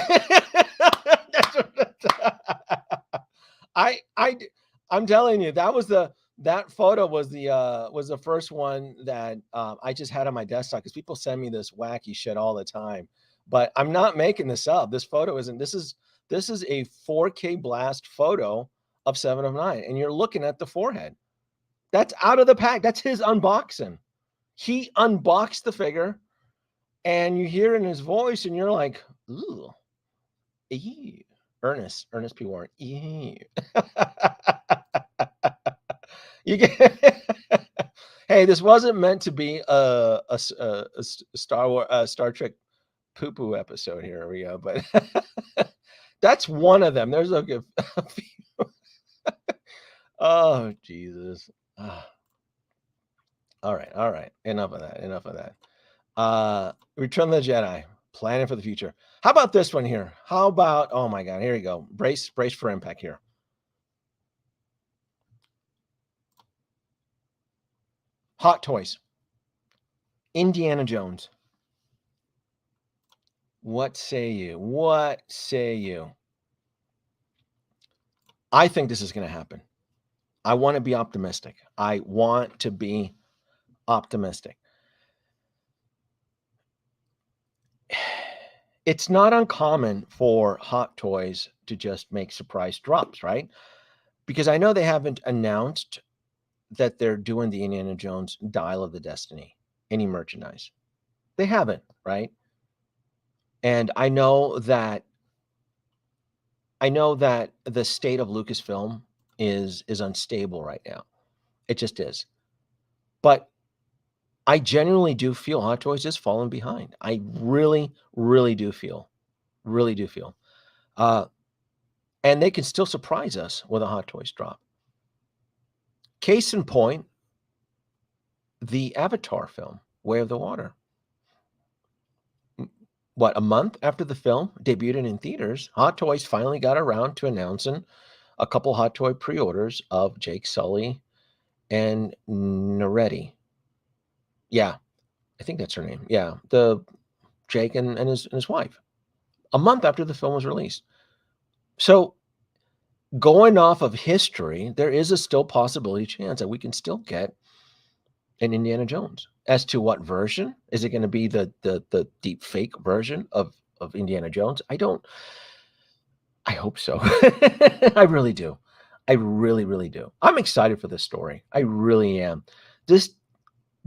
[SPEAKER 2] I'm telling you, that photo was the first one that I just had on my desktop, because people send me this wacky shit all the time. But I'm not making this up. This photo isn't. This is a 4K blast photo of 7 of 9, and you're looking at the forehead. That's out of the pack. That's his unboxing. He unboxed the figure, and you hear in his voice, and you're like, ooh, ew. Ernest P. Warren. Ew. You get hey, this wasn't meant to be a Star Trek poo-poo episode. Here we go, but that's one of them. There's a few. Oh, Jesus. All right. Enough of that. Return of the Jedi. Planning for the future. How about this one here? How about, oh my God, here we go. Brace for impact here. Hot Toys. Indiana Jones. What say you? I think this is going to happen. I want to be optimistic. It's not uncommon for Hot Toys to just make surprise drops, right? Because I know they haven't announced that they're doing the Indiana Jones Dial of the Destiny, any merchandise. They haven't, right? And I know that the state of Lucasfilm is unstable right now. It just is. But I genuinely do feel Hot Toys is falling behind. I really, really do feel. And they can still surprise us with a Hot Toys drop. Case in point, the Avatar film, Way of the Water. What, a month after the film debuted in theaters, Hot Toys finally got around to announcing a couple Hot Toy pre-orders of Jake Sully and Noretti. Yeah, I think that's her name. Yeah, the Jake and his wife. A month after the film was released. So going off of history, there is a still possibility chance that we can still get an Indiana Jones. As to what version, is it going to be the deep fake version of Indiana Jones? I hope so. I really do. I really, really do. I'm excited for this story. I really am. This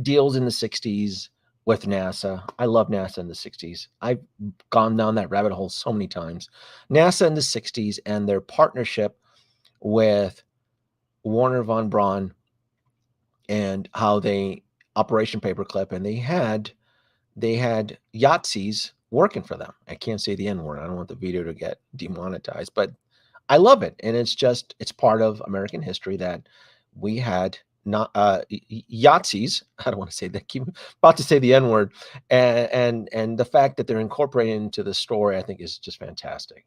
[SPEAKER 2] deals in the 60s with NASA. I love NASA in the 60s. I've gone down that rabbit hole so many times. NASA in the 60s and their partnership with Warner von Braun, and how they Operation Paperclip, and they had Yahtzees working for them. I can't say the N word. I don't want the video to get demonetized, but I love it. And it's part of American history that we had not Yahtzees. I don't want to say that. Keep about to say the N word, and the fact that they're incorporated into the story, I think, is just fantastic.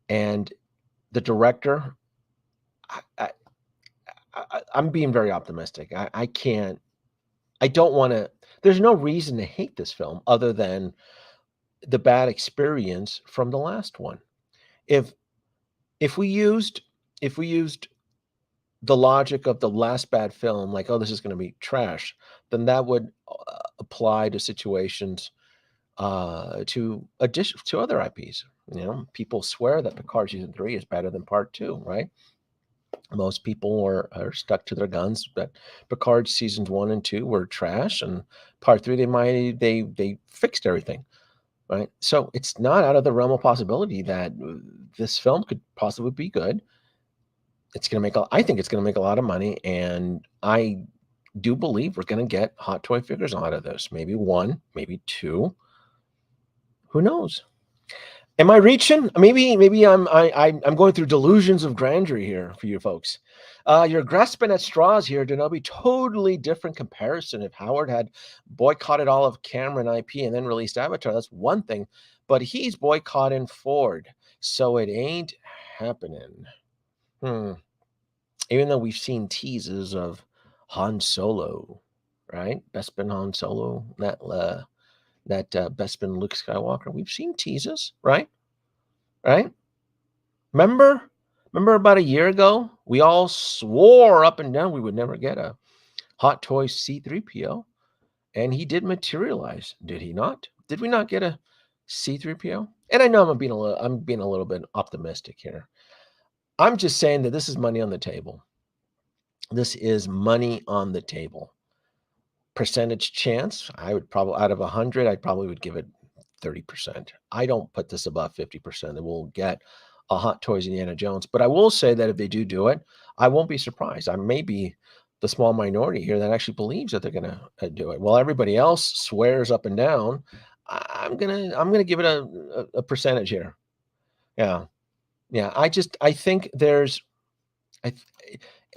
[SPEAKER 2] And the director, I'm being very optimistic. I don't want to. There's no reason to hate this film other than the bad experience from the last one. If we used the logic of the last bad film, like, oh, this is going to be trash, then that would apply to situations to other IPs. People swear that Picard season 3 is better than part 2, right? Most people are stuck to their guns. But Picard seasons 1 and 2 were trash, and part 3 they fixed everything, right? So it's not out of the realm of possibility that this film could possibly be good. It's going to make I think it's going to make a lot of money, and I do believe we're going to get Hot Toy figures out of this. Maybe 1, maybe 2. Who knows? Am I reaching? Maybe I'm going through delusions of grandeur here for you folks. You're grasping at straws here, Danoby. Totally different comparison. If Howard had boycotted all of Cameron IP and then released Avatar, that's one thing. But he's boycotting Ford, so it ain't happening. Even though we've seen teases of Han Solo, right? Bespin Han Solo, that Bespin Luke Skywalker. We've seen teases, right? Right? Remember about a year ago, we all swore up and down we would never get a Hot Toys C-3PO, and he did materialize, did he not? Did we not get a C-3PO? And I know I'm being a little bit optimistic here. I'm just saying that this is money on the table. This is money on the table. Percentage chance, I would probably, out of 100, I probably would give it 30%. I don't put this above 50% that we'll get a Hot Toys Indiana Jones. But I will say that if they do it, I won't be surprised. I may be the small minority here that actually believes that they're going to do it. While everybody else swears up and down, I'm gonna give it a percentage here. Yeah. I think there's,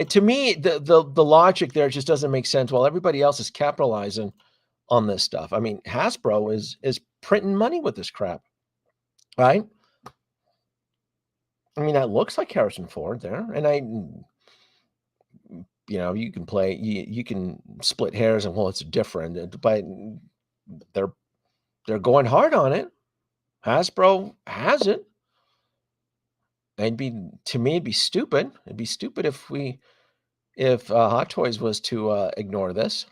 [SPEAKER 2] to me, the logic there just doesn't make sense. While everybody else is capitalizing on this stuff, I mean, Hasbro is printing money with this crap, right? I mean, that looks like Harrison Ford there, and you can play, you can split hairs and well, it's different, but they're going hard on it. Hasbro has it. To me, it'd be stupid. It'd be stupid if Hot Toys was to ignore this.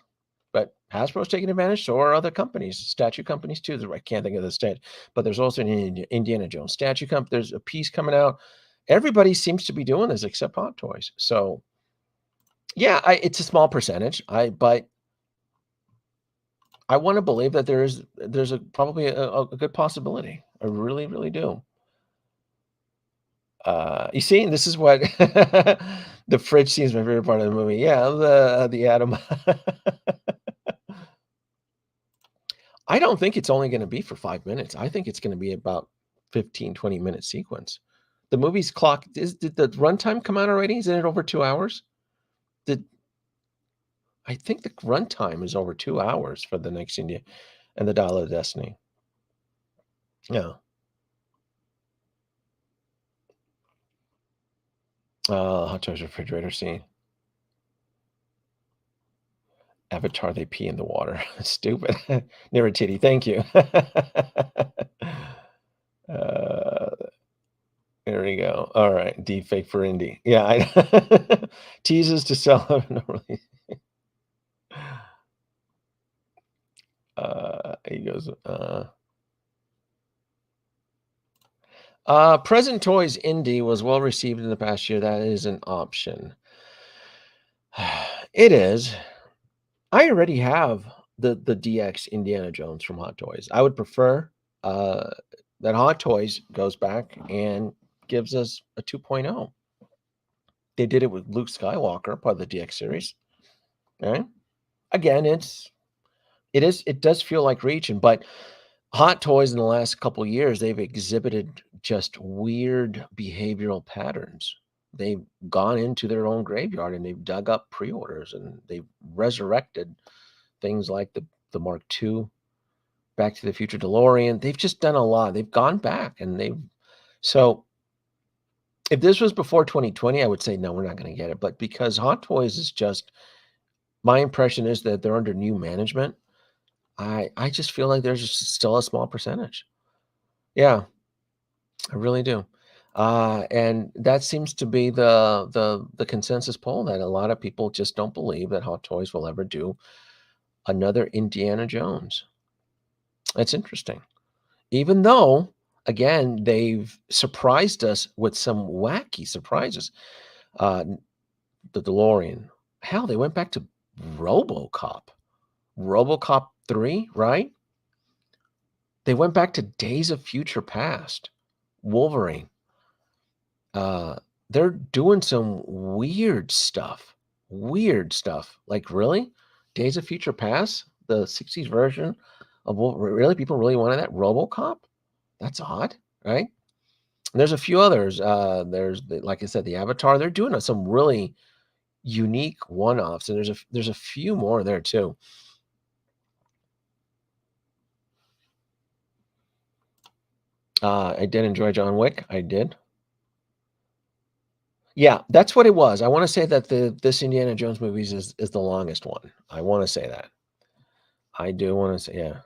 [SPEAKER 2] But Hasbro's taking advantage, so are other companies, statue companies too. I can't think of the state, but there's also an Indiana Jones statue company. There's a piece coming out. Everybody seems to be doing this except Hot Toys. So, yeah, it's a small percentage. But I want to believe that there's probably a good possibility. I really, really do. You see, this is what the fridge scene is my favorite part of the movie. Yeah, the atom. I don't think it's only going to be for 5 minutes. I think it's going to be about 15, 20-minute sequence. The movie's clock, did the runtime come out already? Isn't it over 2 hours? I think the runtime is over 2 hours for the next India and the Dial of Destiny. Yeah. Hot Toys refrigerator scene. Avatar, they pee in the water. Stupid. Never titty. Thank you. There we go. All right. Deep fake for Indy. Yeah. Teases to sell. He goes, Present Toys Indie was well received in the past year. That is an option. It is. I already have the DX Indiana Jones from Hot Toys. I would prefer that Hot Toys goes back and gives us a 2.0. They did it with Luke Skywalker, part of the DX series. Right? Again, it does feel like reaching, but Hot Toys in the last couple of years, they've exhibited just weird behavioral patterns. They've gone into their own graveyard and they've dug up pre-orders and they've resurrected things like the Mark II, Back to the Future DeLorean. They've just done a lot. They've gone back so if this was before 2020, I would say, no, we're not going to get it. But because Hot Toys is just, my impression is that they're under new management. I just feel like there's still a small percentage. Yeah, I really do. And that seems to be the consensus poll, that a lot of people just don't believe that Hot Toys will ever do another Indiana Jones. That's interesting. Even though, again, they've surprised us with some wacky surprises. The DeLorean. Hell, they went back to RoboCop. RoboCop 3, right? They went back to Days of Future Past. Wolverine. They're doing some weird stuff. Weird stuff. Like, really? Days of Future Past? The 60s version of Wolverine? Really? People really wanted that? RoboCop? That's odd, right? And there's a few others. Like I said, the Avatar. They're doing some really unique one-offs, and there's a few more there too. I did enjoy John Wick. I did. Yeah, that's what it was. I want to say that this Indiana Jones movies is the longest one. I want to say that. I do want to say, yeah.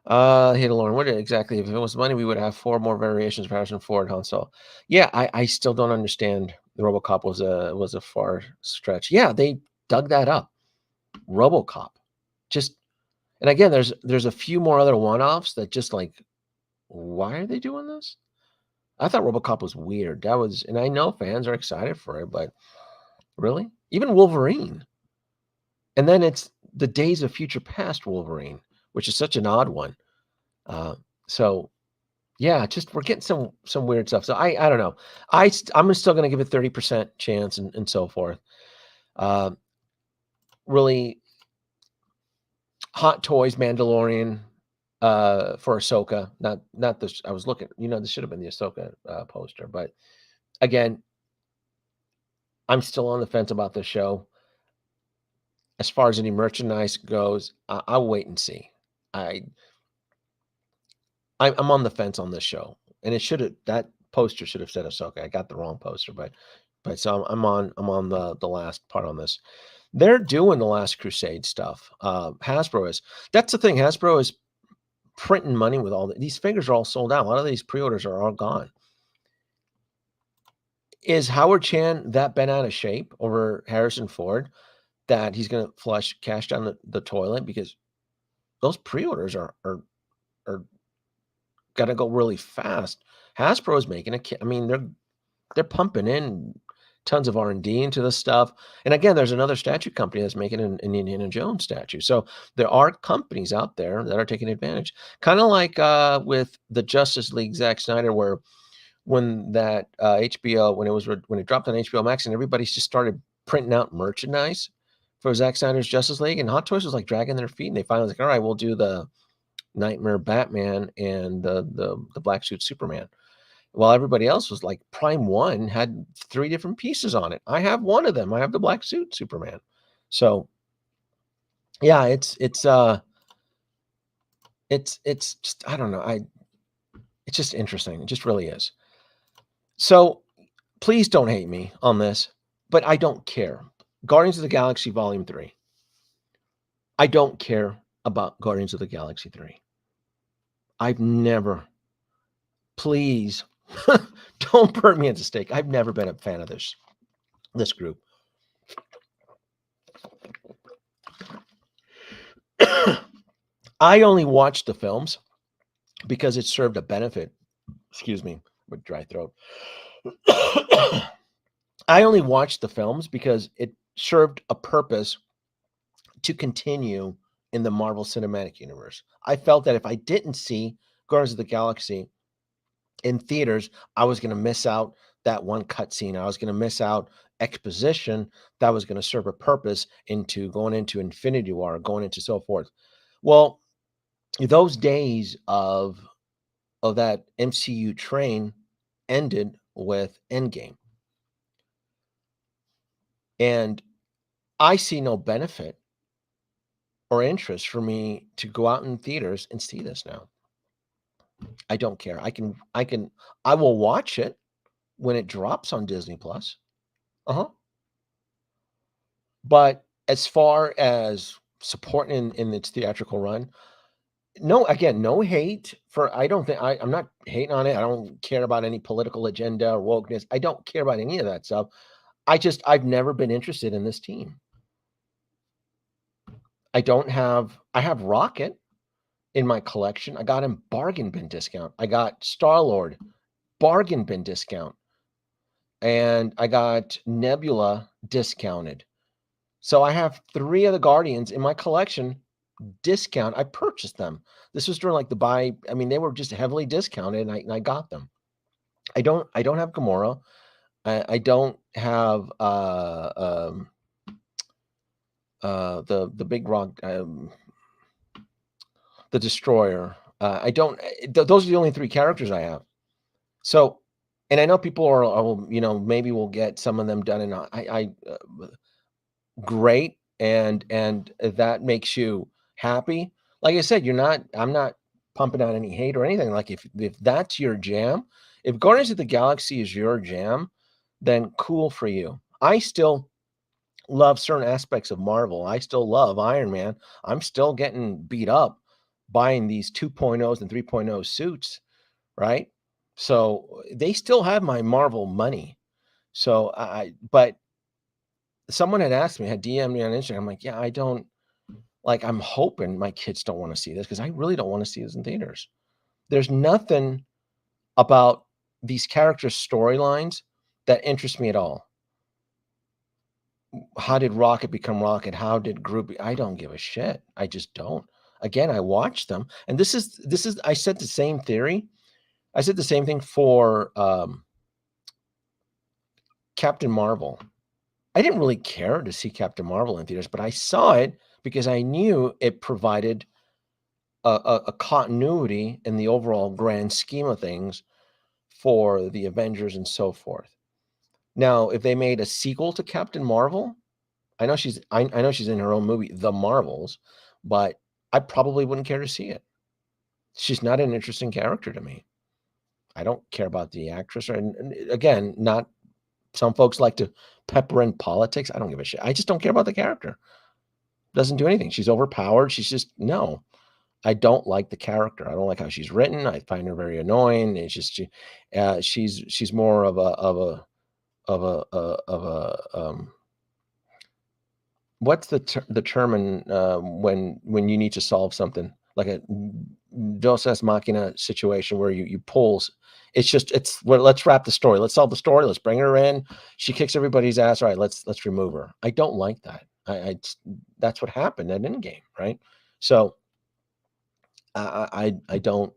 [SPEAKER 2] Hey, Lauren, what exactly? If it was money, we would have 4 more variations of Harrison Ford, Han Solo. Yeah, I still don't understand. The RoboCop was a far stretch. Yeah, they dug that up. RoboCop, just, and again, there's a few more other one-offs that just like, why are they doing this? I thought RoboCop was weird. That was, and I know fans are excited for it, but really, even Wolverine, and then it's the Days of Future Past Wolverine, which is such an odd one. So yeah, just we're getting some weird stuff. So I don't know. I'm still going to give it 30% chance and so forth. Really, Hot Toys Mandalorian for Ahsoka. Not this. I was looking. This should have been the Ahsoka poster, but again, I'm still on the fence about this show. As far as any merchandise goes, I'll wait and see. I'm on the fence on this show, and that poster should have said Ahsoka. I got the wrong poster, but so I'm on the last part on this. They're doing the Last Crusade stuff. Hasbro is. That's the thing. Hasbro is printing money with these figures are all sold out. A lot of these pre-orders are all gone. Is Howard Chan that bent out of shape over Harrison Ford that he's going to flush cash down the toilet? Because those pre-orders are got to go really fast. Hasbro is making they're pumping in tons of R&D into this stuff. And again, there's another statue company that's making an Indiana Jones statue. So there are companies out there that are taking advantage. Kind of like with the Justice League, Zack Snyder, where when that HBO, when it dropped on HBO Max, and everybody just started printing out merchandise for Zack Snyder's Justice League, and Hot Toys was like dragging their feet, and they finally was like, all right, we'll do the Nightmare Batman and the black suit Superman. While everybody else was like, Prime One had 3 different pieces on it. I have one of them. I have the black suit Superman. So yeah, it's just, I don't know. It's just interesting. It just really is. So please don't hate me on this, but I don't care. Guardians of the Galaxy Volume 3. I don't care about Guardians of the Galaxy 3. I've never, please, don't burn me at the stake. I've never been a fan of this group. I only watched the films because it served a benefit. Excuse me, with dry throat. I only watched the films because it served a purpose to continue in the Marvel Cinematic Universe. I felt that if I didn't see Guardians of the Galaxy in theaters, I was going to miss out that one cutscene. I was going to miss out exposition that was going to serve a purpose into going into Infinity War, going into so forth. Well, those days of that MCU train ended with Endgame. And I see no benefit or interest for me to go out in theaters and see this now. I don't care. I will watch it when it drops on Disney Plus. But as far as supporting in its theatrical run, no, again, no hate for, I'm not hating on it. I don't care about any political agenda or wokeness. I don't care about any of that stuff. I've never been interested in this team. I have Rocket in my collection. I got him bargain bin discount. I got Star-Lord bargain bin discount. and I got Nebula discounted. So I have 3 of the Guardians in my collection discount. I purchased them. This was during like the buy. I mean, they were just heavily discounted, and I got them. I don't have Gamora. I don't have the big rock, the Destroyer. I don't. Those are the only 3 characters I have. So, and I know people are maybe we'll get some of them done, and great, and that makes you happy. Like I said, I'm not pumping out any hate or anything. Like if that's your jam, if Guardians of the Galaxy is your jam, then cool for you. I still love certain aspects of Marvel. I still love Iron Man. I'm still getting beat up buying these 2.0s and 3.0 suits, right? So they still have my Marvel money. So but someone had asked me, had DM'd me on Instagram. I'm like, yeah, I don't like, I'm hoping my kids don't want to see this because I really don't want to see this in theaters. There's nothing about these characters' storylines that interests me at all. How did Rocket become Rocket? How did Groot I don't give a shit. I just don't. Again, I watched them, and this is I said the same theory. I said the same thing for Captain Marvel. I didn't really care to see Captain Marvel in theaters, but I saw it because I knew it provided a continuity in the overall grand scheme of things for the Avengers and so forth. Now, if they made a sequel to Captain Marvel, I know she's in her own movie, The Marvels, but I probably wouldn't care to see it. She's not an interesting character to me. I don't care about the actress, and again, not some folks like to pepper in politics. I don't give a shit. I just don't care about the character. Doesn't do anything. She's overpowered. She's just no. I don't like the character. I don't like how she's written. I find her very annoying. It's just she's more of a what's the term in when you need to solve something like a Deus Ex Machina situation where you pulls. It's well, let's wrap the story. Let's solve the story. Let's bring her in. She kicks everybody's ass. All right, let's remove her. I don't like that. That's what happened at Endgame, right? So I don't,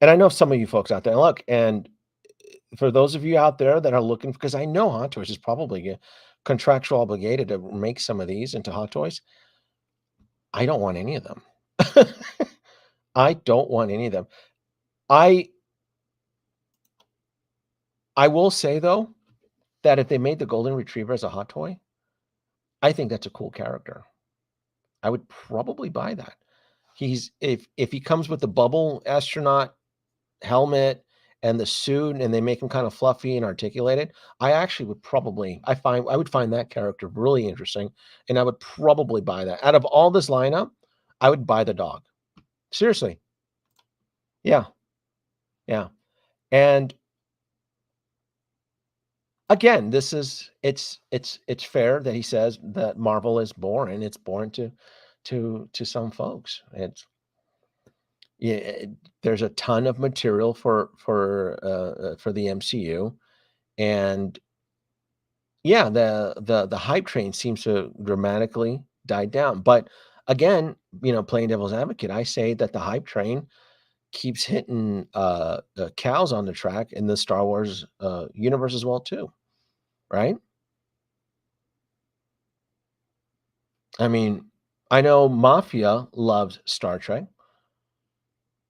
[SPEAKER 2] and I know some of you folks out there look, and for those of you out there that are looking, because I know Hot Toys is probably contractual obligated to make some of these into Hot Toys. I don't want any of them. I don't want any of them. I will say though that if they made the Golden Retriever as a Hot Toy, I think that's a cool character. I would probably buy that. He's if he comes with the bubble astronaut helmet and the suit, and they make him kind of fluffy and articulated, I actually would probably I would find that character really interesting, and I would probably buy that. Out of all this lineup, I would buy the dog. Seriously. Yeah. Yeah. And again, this is it's fair that he says that Marvel is boring. It's boring to some folks. It's yeah, there's a ton of material for the MCU, and yeah, the hype train seems to dramatically die down. But again, playing devil's advocate, I say that the hype train keeps hitting cows on the track in the Star Wars universe as well too, right? I mean, I know Mafia loves Star Trek,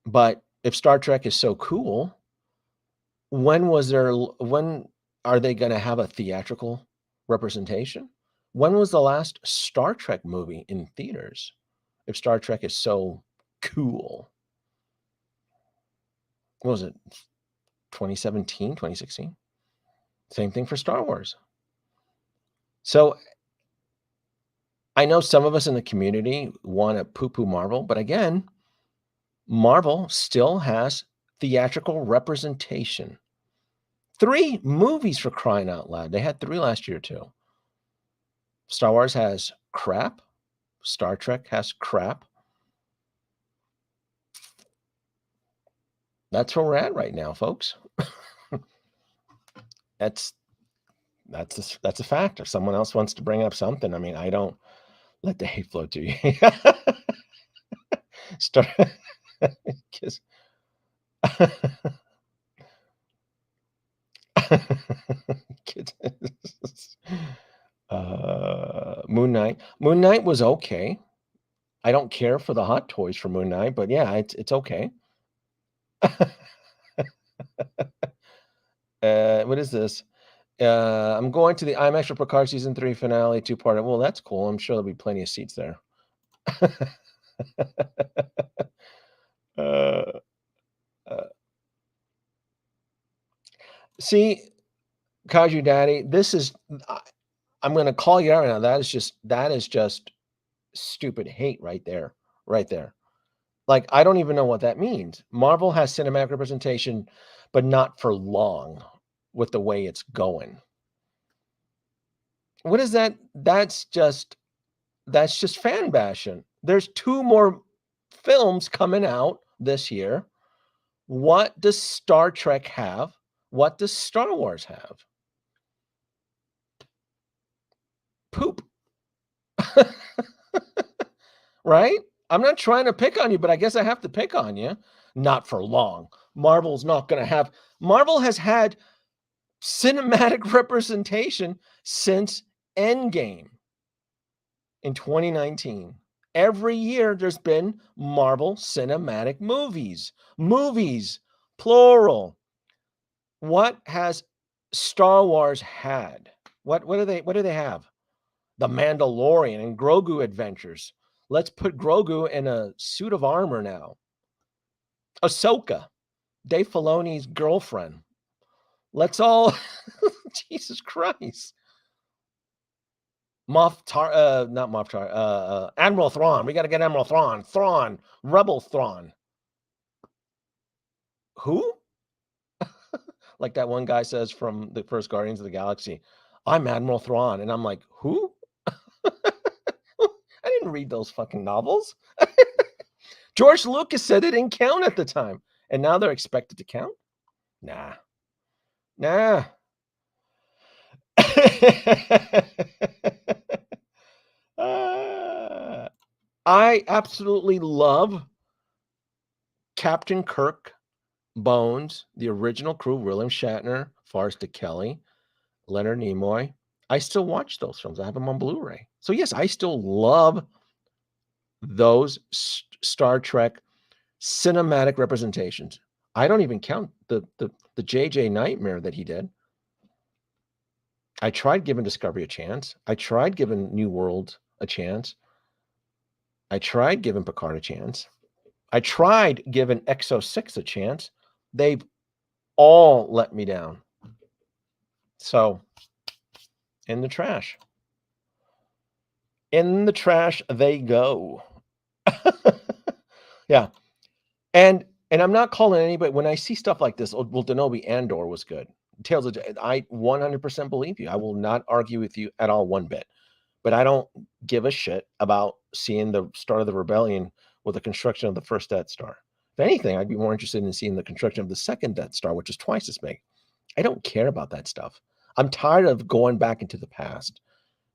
[SPEAKER 2] but if Star Trek is so cool, when are they going to have a theatrical representation? When was the last Star Trek movie in theaters? If Star Trek is so cool, what was it? 2017, 2016? Same thing for Star Wars. So I know some of us in the community want to poo-poo Marvel, but again, Marvel still has theatrical representation. 3 movies, for crying out loud. They had 3 last year too. Star Wars has crap. Star Trek has crap. That's where we're at right now, folks. That's that's a fact. If someone else wants to bring up something, I mean, I don't let the hate flow to you. Start 'cause kids. Moon Knight. Moon Knight was okay. I don't care for the hot toys for Moon Knight, but yeah, it's okay. What is this? I'm going to the IMAX for Picard season 3 finale 2-part. Well, that's cool. I'm sure there'll be plenty of seats there. uh, uh, see, Kaju Daddy, this is. I'm going to call you out right now. That is just stupid hate right there, right there. Like, I don't even know what that means. Marvel has cinematic representation, but not for long with the way it's going. What is that? That's just fan bashing. There's 2 more films coming out this year. What does Star Trek have? What does Star Wars have? Poop. Right? I'm not trying to pick on you, but I guess I have to pick on you. Not for long. Marvel's not going to have. Marvel has had cinematic representation since Endgame in 2019. Every year there's been Marvel cinematic movies. Movies, plural. What has Star Wars had? What do they have? The Mandalorian and Grogu adventures. Let's put Grogu in a suit of armor now. Ahsoka, Dave Filoni's girlfriend. Let's all Jesus Christ. Not Moff Tar, Admiral Thrawn. We got to get Admiral Thrawn. Thrawn, Rebel Thrawn. Who? Like that one guy says from the first Guardians of the Galaxy, I'm Admiral Thrawn. And I'm like, who? I didn't read those fucking novels. George Lucas said it didn't count at the time. And now they're expected to count? Nah. I absolutely love Captain Kirk, Bones, the original crew, William Shatner, Forrest Kelly, Leonard Nimoy. I still watch those films. I have them on Blu-ray. So yes, I still love those Star Trek cinematic representations. I don't even count the JJ Nightmare that he did. I tried giving Discovery a chance. I tried giving New World a chance. I tried giving Picard a chance. I tried giving Exo-6 a chance. They've all let me down. So, in the trash. In the trash they go. Yeah. And I'm not calling anybody when I see stuff like this. Well, Danoby Andor was good. Tales of I 100% believe you. I will not argue with you at all one bit. But I don't give a shit about seeing the start of the rebellion with the construction of the first Death Star. If anything, I'd be more interested in seeing the construction of the second Death Star, which is twice as big. I don't care about that stuff. I'm tired of going back into the past,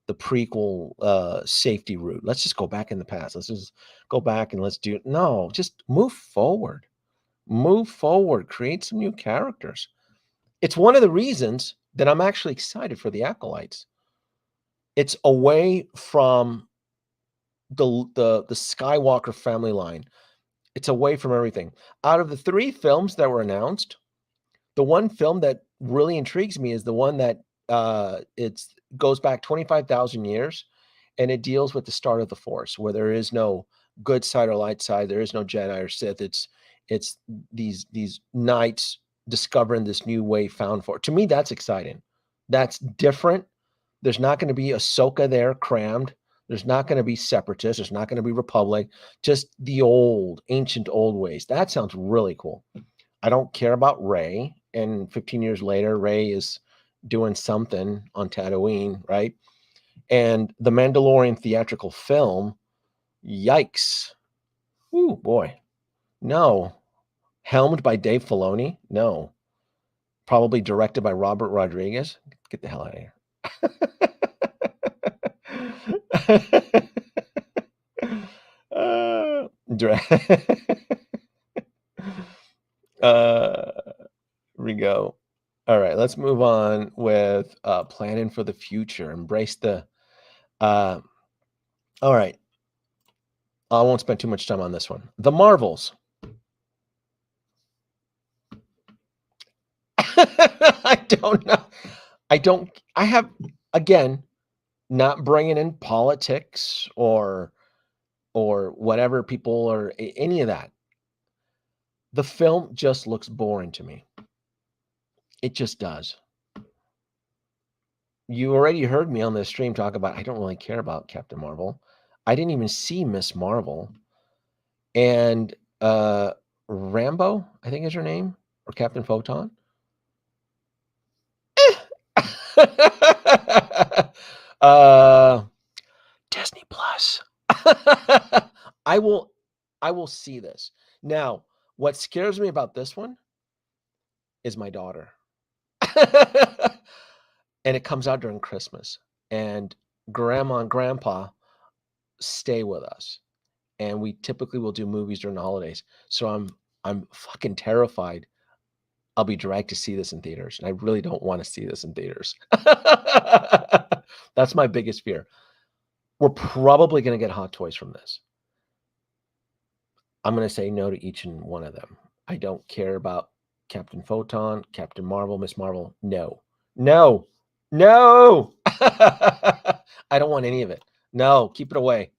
[SPEAKER 2] the prequel safety route. Let's just go back in the past. Let's just go back and let's do it. No, just move forward. Move forward. Create some new characters. It's one of the reasons that I'm actually excited for the Acolytes. It's away from the Skywalker family line. It's away from everything. Out of the 3 films that were announced, the one film that really intrigues me is the one that it's goes back 25,000 years, and it deals with the start of the Force, where there is no good side or light side. There is no Jedi or Sith. It's these knights discovering this new way found for. To me, that's exciting. That's different. There's not going to be Ahsoka there crammed. There's not going to be separatists. There's not going to be Republic. Just the ancient old ways. That sounds really cool. I don't care about Rey. And 15 years later, Rey is doing something on Tatooine, right? And the Mandalorian theatrical film, yikes. Ooh, boy. No. Helmed by Dave Filoni? No. Probably directed by Robert Rodriguez. Get the hell out of here. We go. All right, let's move on with planning for the future. Embrace the. All right, I won't spend too much time on this one. The Marvels. I don't know. I have, again, not bringing in politics or whatever people or any of that. The film just looks boring to me. It just does. You already heard me on the stream talk about I don't really care about Captain Marvel. I didn't even see Miss Marvel. And Rambo, I think is her name, or Captain Photon. Disney Plus. I will see this. Now, what scares me about this one is my daughter. And it comes out during Christmas. And grandma and grandpa stay with us. And we typically will do movies during the holidays. So I'm fucking terrified I'll be dragged to see this in theaters. And I really don't want to see this in theaters. That's my biggest fear. We're probably going to get Hot Toys from this. I'm going to say no to each and one of them. I don't care about Captain Photon, Captain Marvel, Miss Marvel. No. No. No. I don't want any of it. No, keep it away.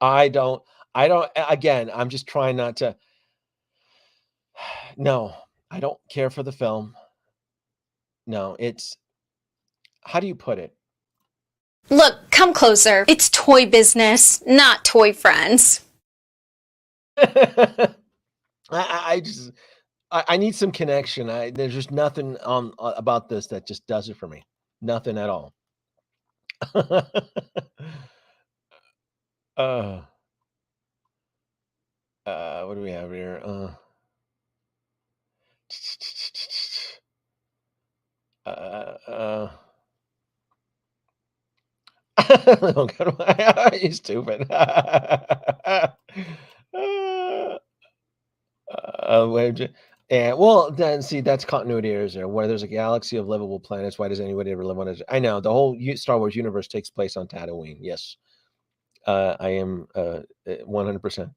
[SPEAKER 2] I don't, again, I'm just trying not to. No, I don't care for the film. No, it's, how do you put it?
[SPEAKER 1] Look, come closer. It's toy business, not toy friends.
[SPEAKER 2] I need some connection. There's just nothing about this that just does it for me. Nothing at all. What do we have here? You stupid. And well, then see, that's continuity errors there. Where there's a galaxy of livable planets, why does anybody ever live on it? I know the whole Star Wars universe takes place on Tatooine. Yes, I am 100%.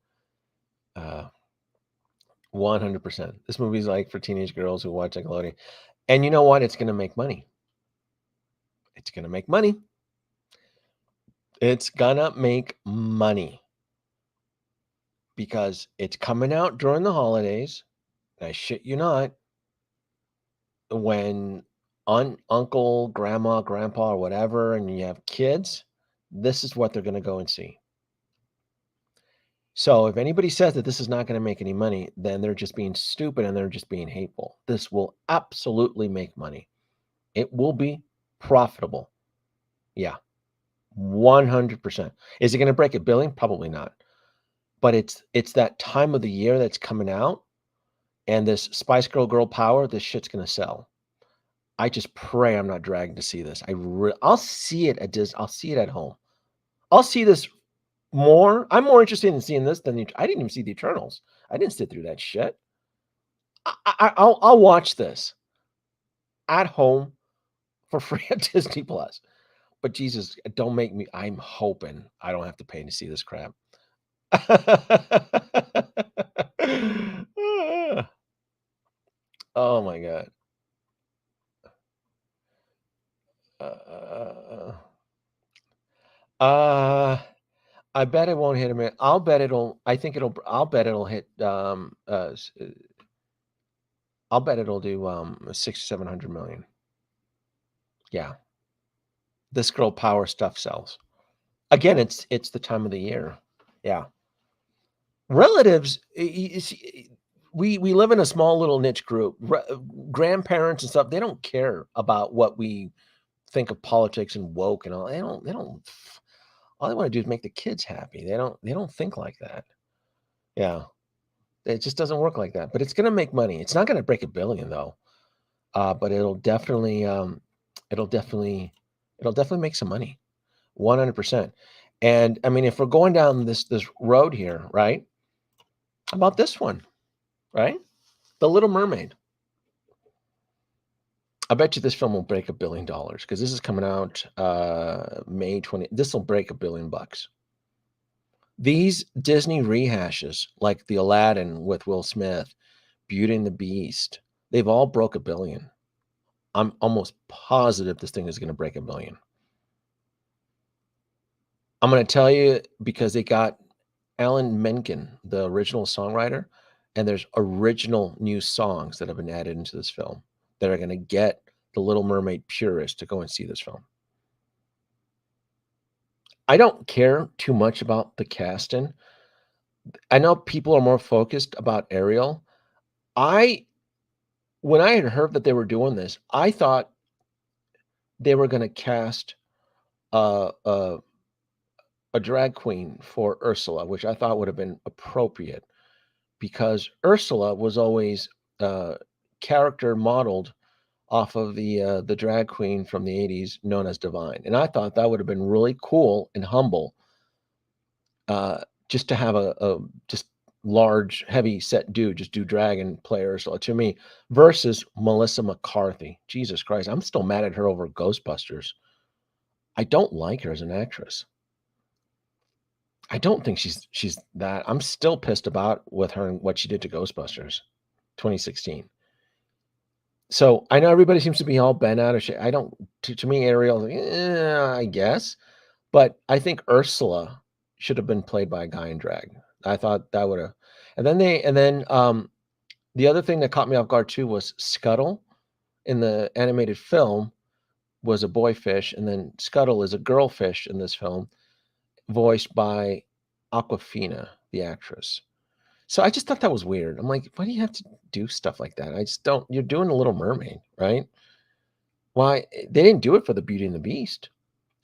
[SPEAKER 2] 100%. This movie's like for teenage girls who watch Nickelodeon. And you know what? It's going to make money. It's going to make money. It's going to make money. Because it's coming out during the holidays. I shit you not. When uncle, grandma, grandpa, or whatever, and you have kids, this is what they're going to go and see. So if anybody says that this is not going to make any money, then they're just being stupid and they're just being hateful. This will absolutely make money. It will be profitable. Yeah, 100%. Is it going to break $1 billion? Probably not. But it's that time of the year that's coming out, and this Spice Girl Power, this shit's going to sell. I just pray I'm not dragged to see this. I'll see it at Disney. I'll see it at home. I'll see this more. I'm more interested in seeing this than I didn't even see the Eternals. I didn't sit through that shit. I'll watch this at home for free at Disney Plus. But Jesus, don't make me. I'm hoping I don't have to pay to see this crap. Oh my God. I bet it won't hit a minute. I'll bet it'll hit I'll bet it'll do 600-700 million. Yeah. This girl power stuff sells. Again, it's the time of the year. Yeah. Relatives, we live in a small little niche group. Grandparents and stuff, they don't care about what we think of politics and woke and all. They don't all they want to do is make the kids happy. They don't think like that. Yeah. It just doesn't work like that. But it's going to make money. It's not going to break $1 billion though. But it'll definitely make some money. 100%. And I mean, if we're going down this road here, right? How about this one, right? The Little Mermaid. I bet you this film will break $1 billion because this is coming out May 20. This will break $1 billion. These Disney rehashes, like the Aladdin with Will Smith, Beauty and the Beast, they've all broke $1 billion. I'm almost positive this thing is going to break $1 billion. I'm going to tell you because they got Alan Menken, the original songwriter, and there's original new songs that have been added into this film that are going to get the Little Mermaid purists to go and see this film. I don't care too much about the casting. I know people are more focused about Ariel. When I had heard that they were doing this, I thought they were going to cast a drag queen for Ursula, which I thought would have been appropriate because Ursula was always character modeled off of the drag queen from the 80s known as Divine. And I thought that would have been really cool and humble just to have a just large, heavy set dude just do drag and play Ursula to me versus Melissa McCarthy. Jesus Christ, I'm still mad at her over Ghostbusters. I don't like her as an actress. I don't think she's that. I'm still pissed about with her and what she did to Ghostbusters 2016. So I know everybody seems to be all bent out of shit. I don't. To me, Ariel, I guess, but I think Ursula should have been played by a guy in drag. I thought that would have. And then the other thing that caught me off guard too was Scuttle in the animated film was a boy fish, and then Scuttle is a girl fish in this film, voiced by Aquafina, the actress. So I just thought that was weird. I'm like, why do you have to do stuff like that? I just don't. You're doing a Little Mermaid, right? Why they didn't do it for the Beauty and the Beast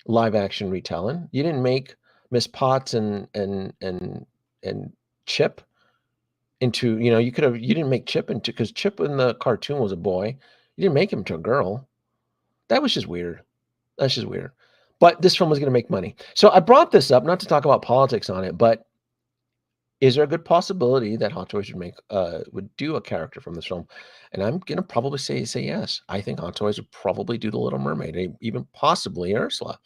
[SPEAKER 2] live action retelling? You didn't make Miss Potts and Chip into, you didn't make Chip into, because Chip in the cartoon was a boy. You didn't make him into a girl. That was just weird. That's just weird. But this film was going to make money. So I brought this up not to talk about politics on it, but is there a good possibility that Hot Toys would do a character from this film? And I'm gonna probably say yes. I think Hot Toys would probably do the Little Mermaid, even possibly Ursula.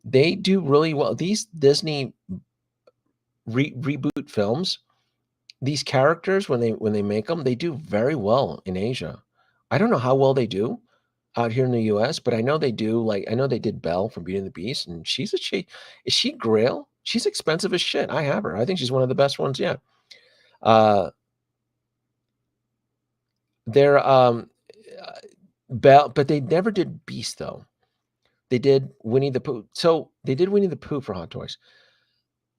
[SPEAKER 2] They do really well. These Disney reboot films, these characters when they make them, they do very well in Asia. I don't know how well they do out here in the US, but I know they do. Like I know they did Belle from Beauty and the Beast, and is she Grail? She's expensive as shit. I have her. I think she's one of the best ones yet. They're Belle, but they never did Beast though. They did Winnie the Pooh. So they did Winnie the Pooh for Hot Toys.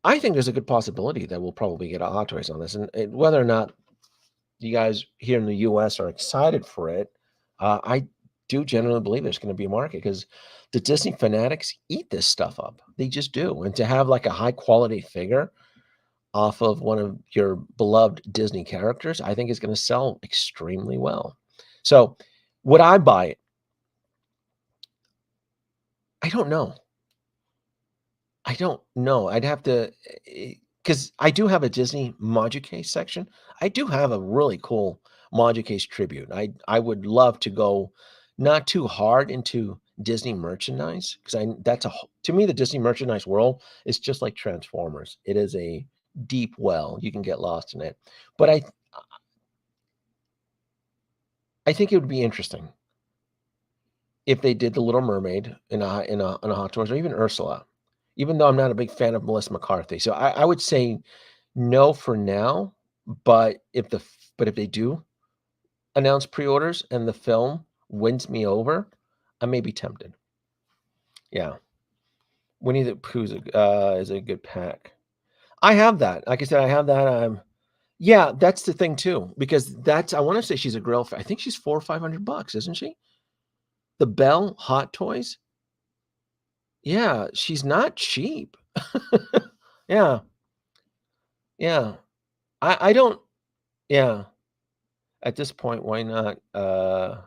[SPEAKER 2] I think there's a good possibility that we'll probably get a Hot Toys on this, and whether or not you guys here in the US are excited for it, I do generally believe there's going to be a market because the Disney fanatics eat this stuff up. They just do. And to have like a high quality figure off of one of your beloved Disney characters, I think is going to sell extremely well. So would I buy it? I don't know. I'd have to, because I do have a Disney Module Case section. I do have a really cool Module Case tribute. I would love to go not too hard into Disney merchandise because to me the Disney merchandise world is just like Transformers. It is a deep well. You can get lost in it. But I think it would be interesting if they did the Little Mermaid in a Hot Toys or even Ursula. Even though I'm not a big fan of Melissa McCarthy. So I would say no for now, but if they do announce pre-orders and the film wins me over, I may be tempted. Yeah. Winnie the Pooh is a good pack. I have that. Like I said, I have that. Yeah, that's the thing too, because I want to say she's a grill. I think she's $400 or $500, isn't she? The Belle Hot Toys. Yeah, she's not cheap. Yeah. Yeah. I don't Yeah. At this point, why not?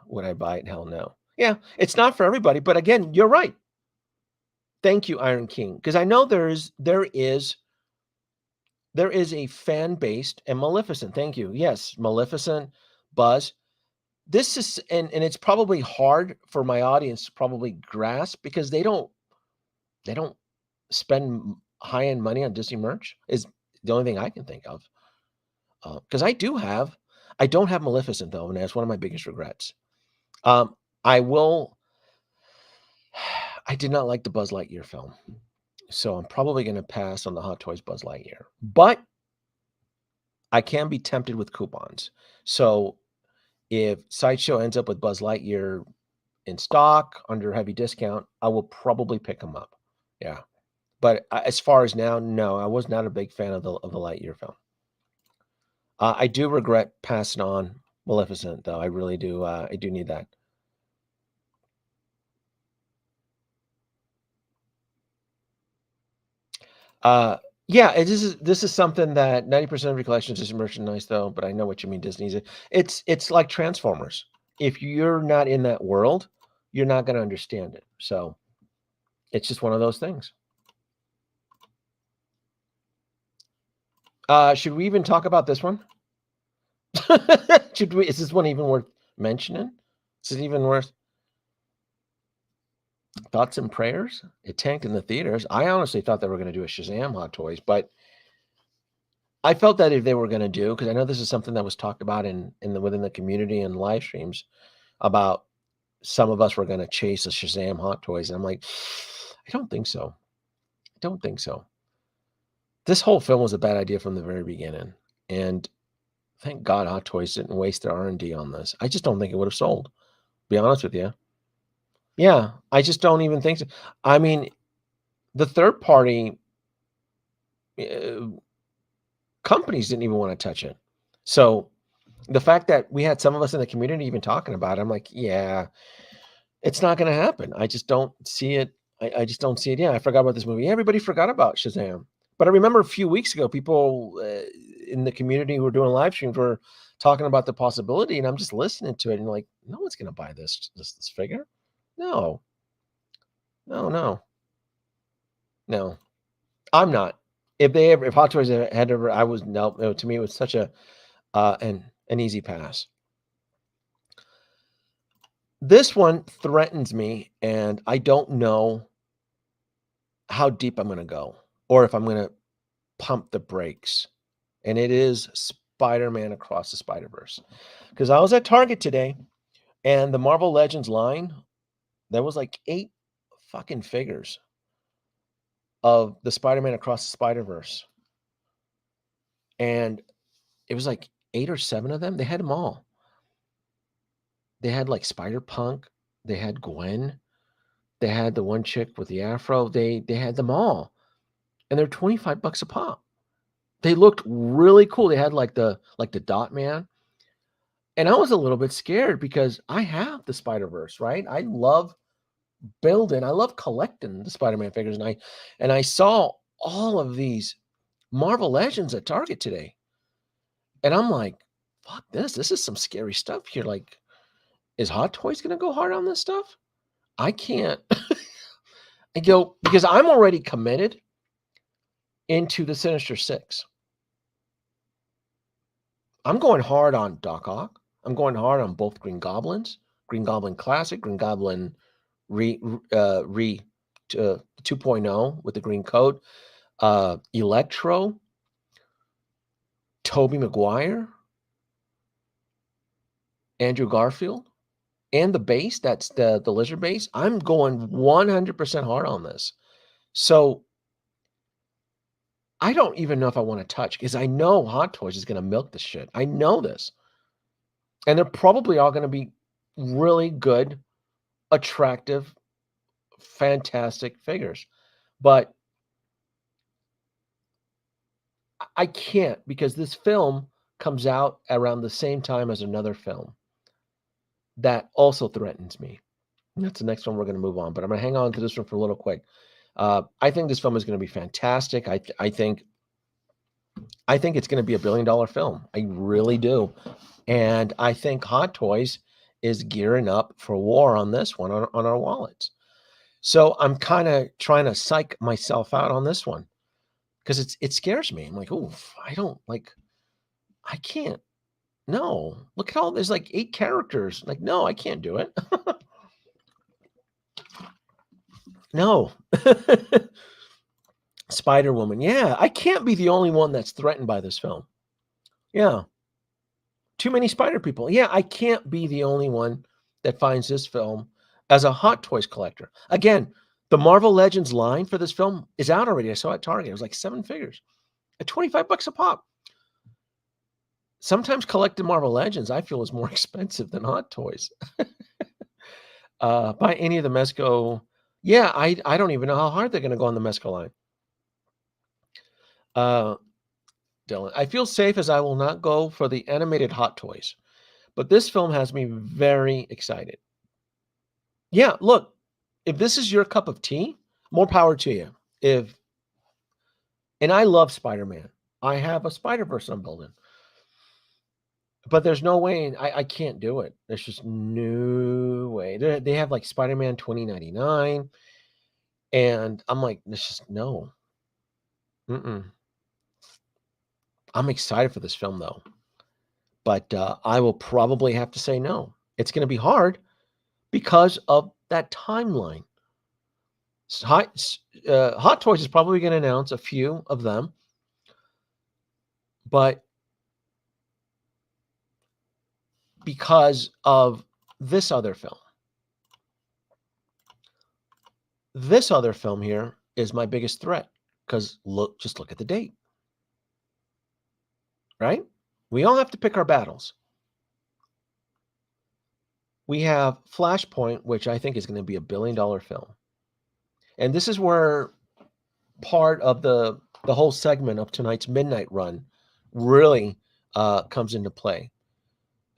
[SPEAKER 2] Would I buy it? Hell no. Yeah, it's not for everybody. But again, you're right. Thank you, Iron King, because I know there is a fan based and Maleficent. Thank you. Yes, Maleficent, Buzz. This is and it's probably hard for my audience to probably grasp because they don't spend high end money on Disney merch. Is the only thing I can think of. Because I don't have Maleficent though, and that's one of my biggest regrets. Um, I will. I did not like the Buzz Lightyear film, so I'm probably going to pass on the Hot Toys Buzz Lightyear. But I can be tempted with coupons. So if Sideshow ends up with Buzz Lightyear in stock under heavy discount, I will probably pick them up. Yeah, but as far as now, no, I was not a big fan of the Lightyear film. I do regret passing on Maleficent, though. I really do. I do need that. Yeah, this is something that 90% of your collections is merchandise, though. But I know what you mean. Disney's it's like Transformers. If you're not in that world, you're not going to understand it. So it's just one of those things. Should we even talk about this one? Should we? Is this one even worth mentioning? Is it even worth thoughts and prayers? It tanked in the theaters. I honestly thought they were going to do a Shazam Hot Toys, but I felt that if they were going to do, because I know this is something that was talked about within the community and live streams about some of us were going to chase a Shazam Hot Toys, and I'm like, I don't think so. I don't think so. This whole film was a bad idea from the very beginning, and thank God Hot Toys didn't waste their R&D on this. I just don't think it would have sold. Be honest with you. Yeah, I just don't even think so. I mean, the third party companies didn't even want to touch it. So the fact that we had some of us in the community even talking about it, I'm like, yeah, it's not going to happen. I just don't see it. I just don't see it. Yeah, I forgot about this movie. Everybody forgot about Shazam. But I remember a few weeks ago, people in the community who were doing live streams were talking about the possibility, and I'm just listening to it and like, no one's going to buy this figure. No, no. I'm not. If Hot Toys had ever, I was no. To me, it was such a an easy pass. This one threatens me, and I don't know how deep I'm going to go or if I'm going to pump the brakes. And it is Spider-Man Across the Spider-Verse. Because I was at Target today, and the Marvel Legends line, there was like 8 fucking figures of the Spider-Man Across the Spider-Verse. And it was like 8 or 7 of them. They had them all. They had like Spider-Punk. They had Gwen. They had the one chick with the afro. They had them all. And they're $25 a pop. They looked really cool. They had like the Dot Man. And I was a little bit scared because I have the Spider-Verse, right? I love building. I love collecting the Spider-Man figures. And I saw all of these Marvel Legends at Target today. And I'm like, fuck this. This is some scary stuff here. Like, is Hot Toys going to go hard on this stuff? I can't. I go because I'm already committed into the Sinister Six. I'm going hard on Doc Ock. I'm going hard on both Green Goblins, Green Goblin Classic, Green Goblin 2.0 with the green coat, Electro, Tobey Maguire, Andrew Garfield, and the base. That's the lizard base. I'm going 100% hard on this. So I don't even know if I want to touch because I know Hot Toys is going to milk this shit. I know this. And they're probably all going to be really good, attractive, fantastic figures. But I can't because this film comes out around the same time as another film that also threatens me. And that's the next one we're going to move on. But I'm going to hang on to this one for a little quick. I think this film is going to be fantastic. I think I think it's going to be $1 billion film. I really do. And I think Hot Toys is gearing up for war on this one, on our wallets. So I'm kind of trying to psych myself out on this one because it scares me. I'm like, oh, I can't. No, look at all, there's like 8 characters. Like, no, I can't do it. No. Spider-Woman. Yeah, I can't be the only one that's threatened by this film. Yeah. Too many spider people. Yeah, I can't be the only one that finds this film as a Hot Toys collector. Again, the Marvel Legends line for this film is out already. I saw it at Target. It was like 7 figures at $25 a pop. Sometimes collecting Marvel Legends, I feel, is more expensive than Hot Toys. Buy any of the Mezco. Yeah, I don't even know how hard they're going to go on the Mezco line. Dylan, I feel safe as I will not go for the animated Hot Toys, but this film has me very excited. Yeah, look, if this is your cup of tea, more power to you. And I love Spider-Man. I have a Spider-Verse I'm building. But there's no way I can't do it. There's just no way. They have like Spider-Man 2099, and I'm like, there's just no. I'm excited for this film though, but I will probably have to say no. It's going to be hard because of that timeline. Hot Toys is probably going to announce a few of them, but because of this other film. This other film here is my biggest threat because just look at the date, right? We all have to pick our battles. We have Flashpoint, which I think is going to be $1 billion film. And this is where part of the whole segment of tonight's midnight run really comes into play.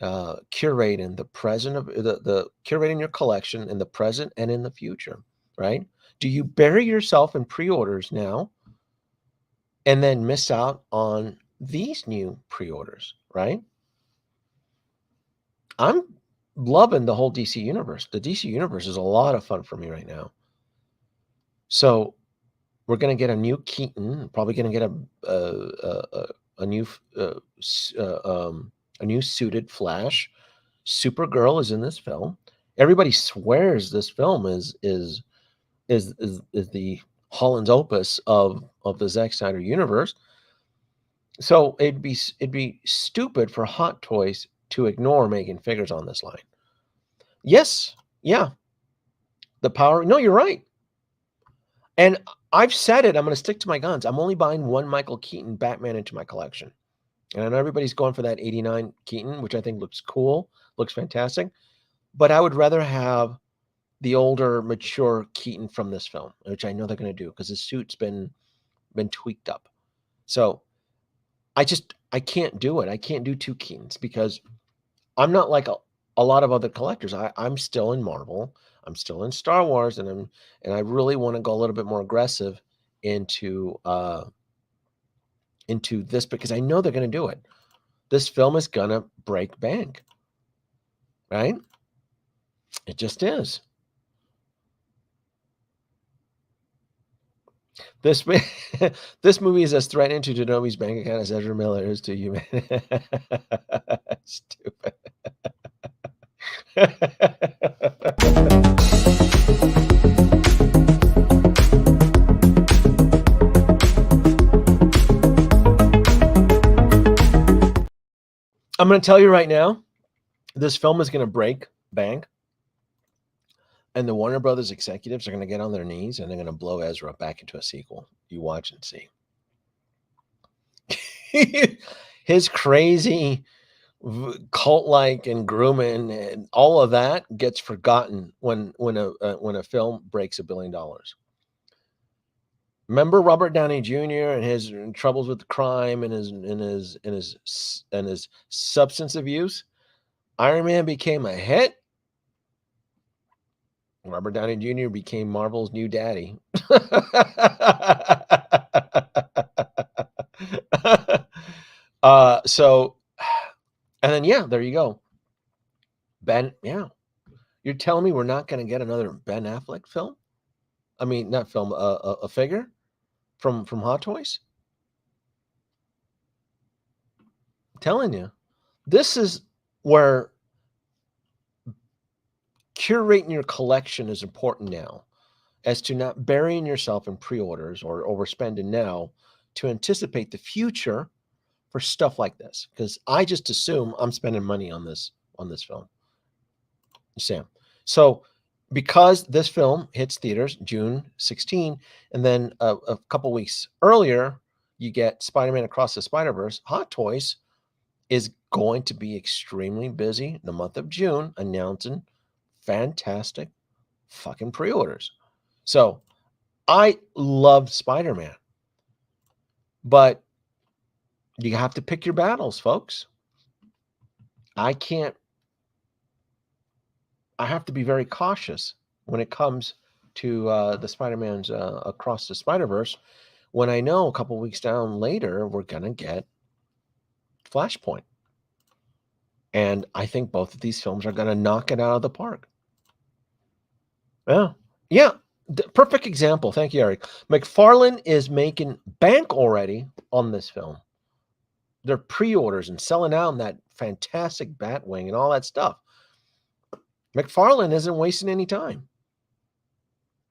[SPEAKER 2] Curating the present of the curating your collection in the present and in the future, right? Do you bury yourself in pre-orders now and then miss out on these new pre-orders, right? I'm loving the whole DC universe. The DC universe is a lot of fun for me right now. So we're going to get a new Keaton, probably going to get a new suited Flash. Supergirl is in this film. Everybody swears this film is the Holland's opus of the Zack Snyder universe. So it'd be stupid for Hot Toys to ignore making figures on this line. Yes, yeah. The power. No, you're right. And I've said it. I'm going to stick to my guns. I'm only buying one Michael Keaton Batman into my collection. And I know everybody's going for that 89 Keaton, which I think looks cool, looks fantastic. But I would rather have the older, mature Keaton from this film, which I know they're going to do because his suit's been tweaked up. So I can't do it. I can't do 2 Keatons because I'm not like a lot of other collectors. I'm still in Marvel. I'm still in Star Wars, and I really want to go a little bit more aggressive into this because I know they're going to do it. This film is going to break bank, right? It just is. This movie is as threatening to Danoby's bank account as Ezra Miller is to you. Stupid. I'm going to tell you right now, this film is going to break bank. And the Warner Brothers executives are going to get on their knees and they're going to blow Ezra back into a sequel. You watch and see. His crazy cult-like and grooming and all of that gets forgotten when a film breaks $1 billion. Remember Robert Downey Jr. and his troubles with crime and his substance abuse? Iron Man became a hit. Robert Downey Jr. became Marvel's new daddy. So, and then yeah, there you go. Ben, yeah. You're telling me we're not going to get another Ben Affleck film? I mean, not film, a figure from Hot Toys? I'm telling you, this is where curating your collection is important now, as to not burying yourself in pre-orders or overspending now to anticipate the future for stuff like this. Because I just assume I'm spending money on this film. Sam. So because this film hits theaters June 16, and then a couple weeks earlier, you get Spider-Man Across the Spider-Verse, Hot Toys is going to be extremely busy in the month of June announcing fantastic fucking pre-orders. So I love Spider-Man, but you have to pick your battles, folks. I have to be very cautious when it comes to the Spider-Man's Across the Spider-Verse, when I know a couple weeks down later we're gonna get Flashpoint, and I think both of these films are gonna knock it out of the park. Yeah, yeah. Perfect example. Thank you, Eric. McFarlane is making bank already on this film. They're pre-orders and selling out in that fantastic Batwing and all that stuff. McFarlane isn't wasting any time.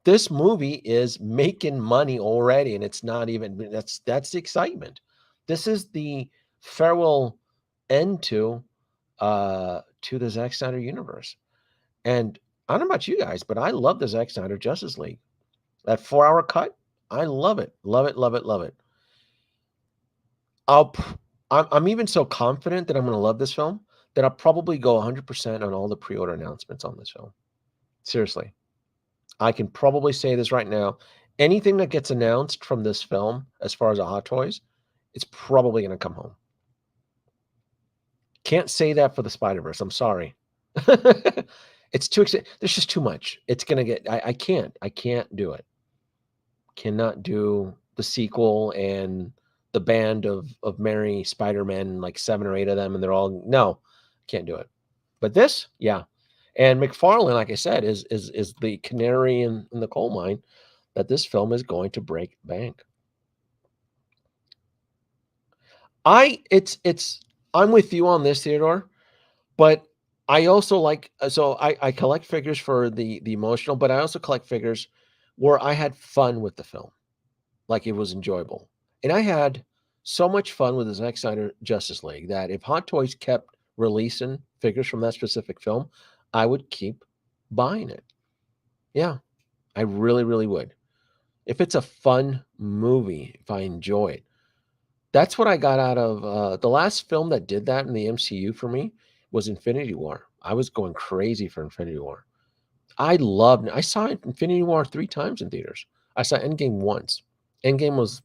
[SPEAKER 2] This movie is making money already, and it's not even, that's the excitement. This is the farewell end to the Zack Snyder universe. And I don't know about you guys, but I love the Zack Snyder Justice League. That 4-hour cut, I love it. Love it, love it, love it. I'm even so confident that I'm going to love this film that I'll probably go 100% on all the pre-order announcements on this film. Seriously. I can probably say this right now. Anything that gets announced from this film, as far as a Hot Toys, it's probably going to come home. Can't say that for the Spider-Verse. I'm sorry. It's too exciting. There's just too much. It's going to get, I can't do it. Cannot do the sequel and the band of merry Spider-Men, like 7 or 8 of them, and they're all, no, can't do it. But this, yeah. And McFarlane, like I said, is the canary in the coal mine that this film is going to break bank. I'm with you on this, Theodore, but I also like, so I collect figures for the emotional, but I also collect figures where I had fun with the film, like it was enjoyable. And I had so much fun with the Zack Snyder Justice League that if Hot Toys kept releasing figures from that specific film, I would keep buying it. Yeah, I really, really would. If it's a fun movie, if I enjoy it. That's what I got out of the last film that did that in the MCU for me was Infinity War. I was going crazy for Infinity War. I saw Infinity War 3 times in theaters. I saw Endgame once. Endgame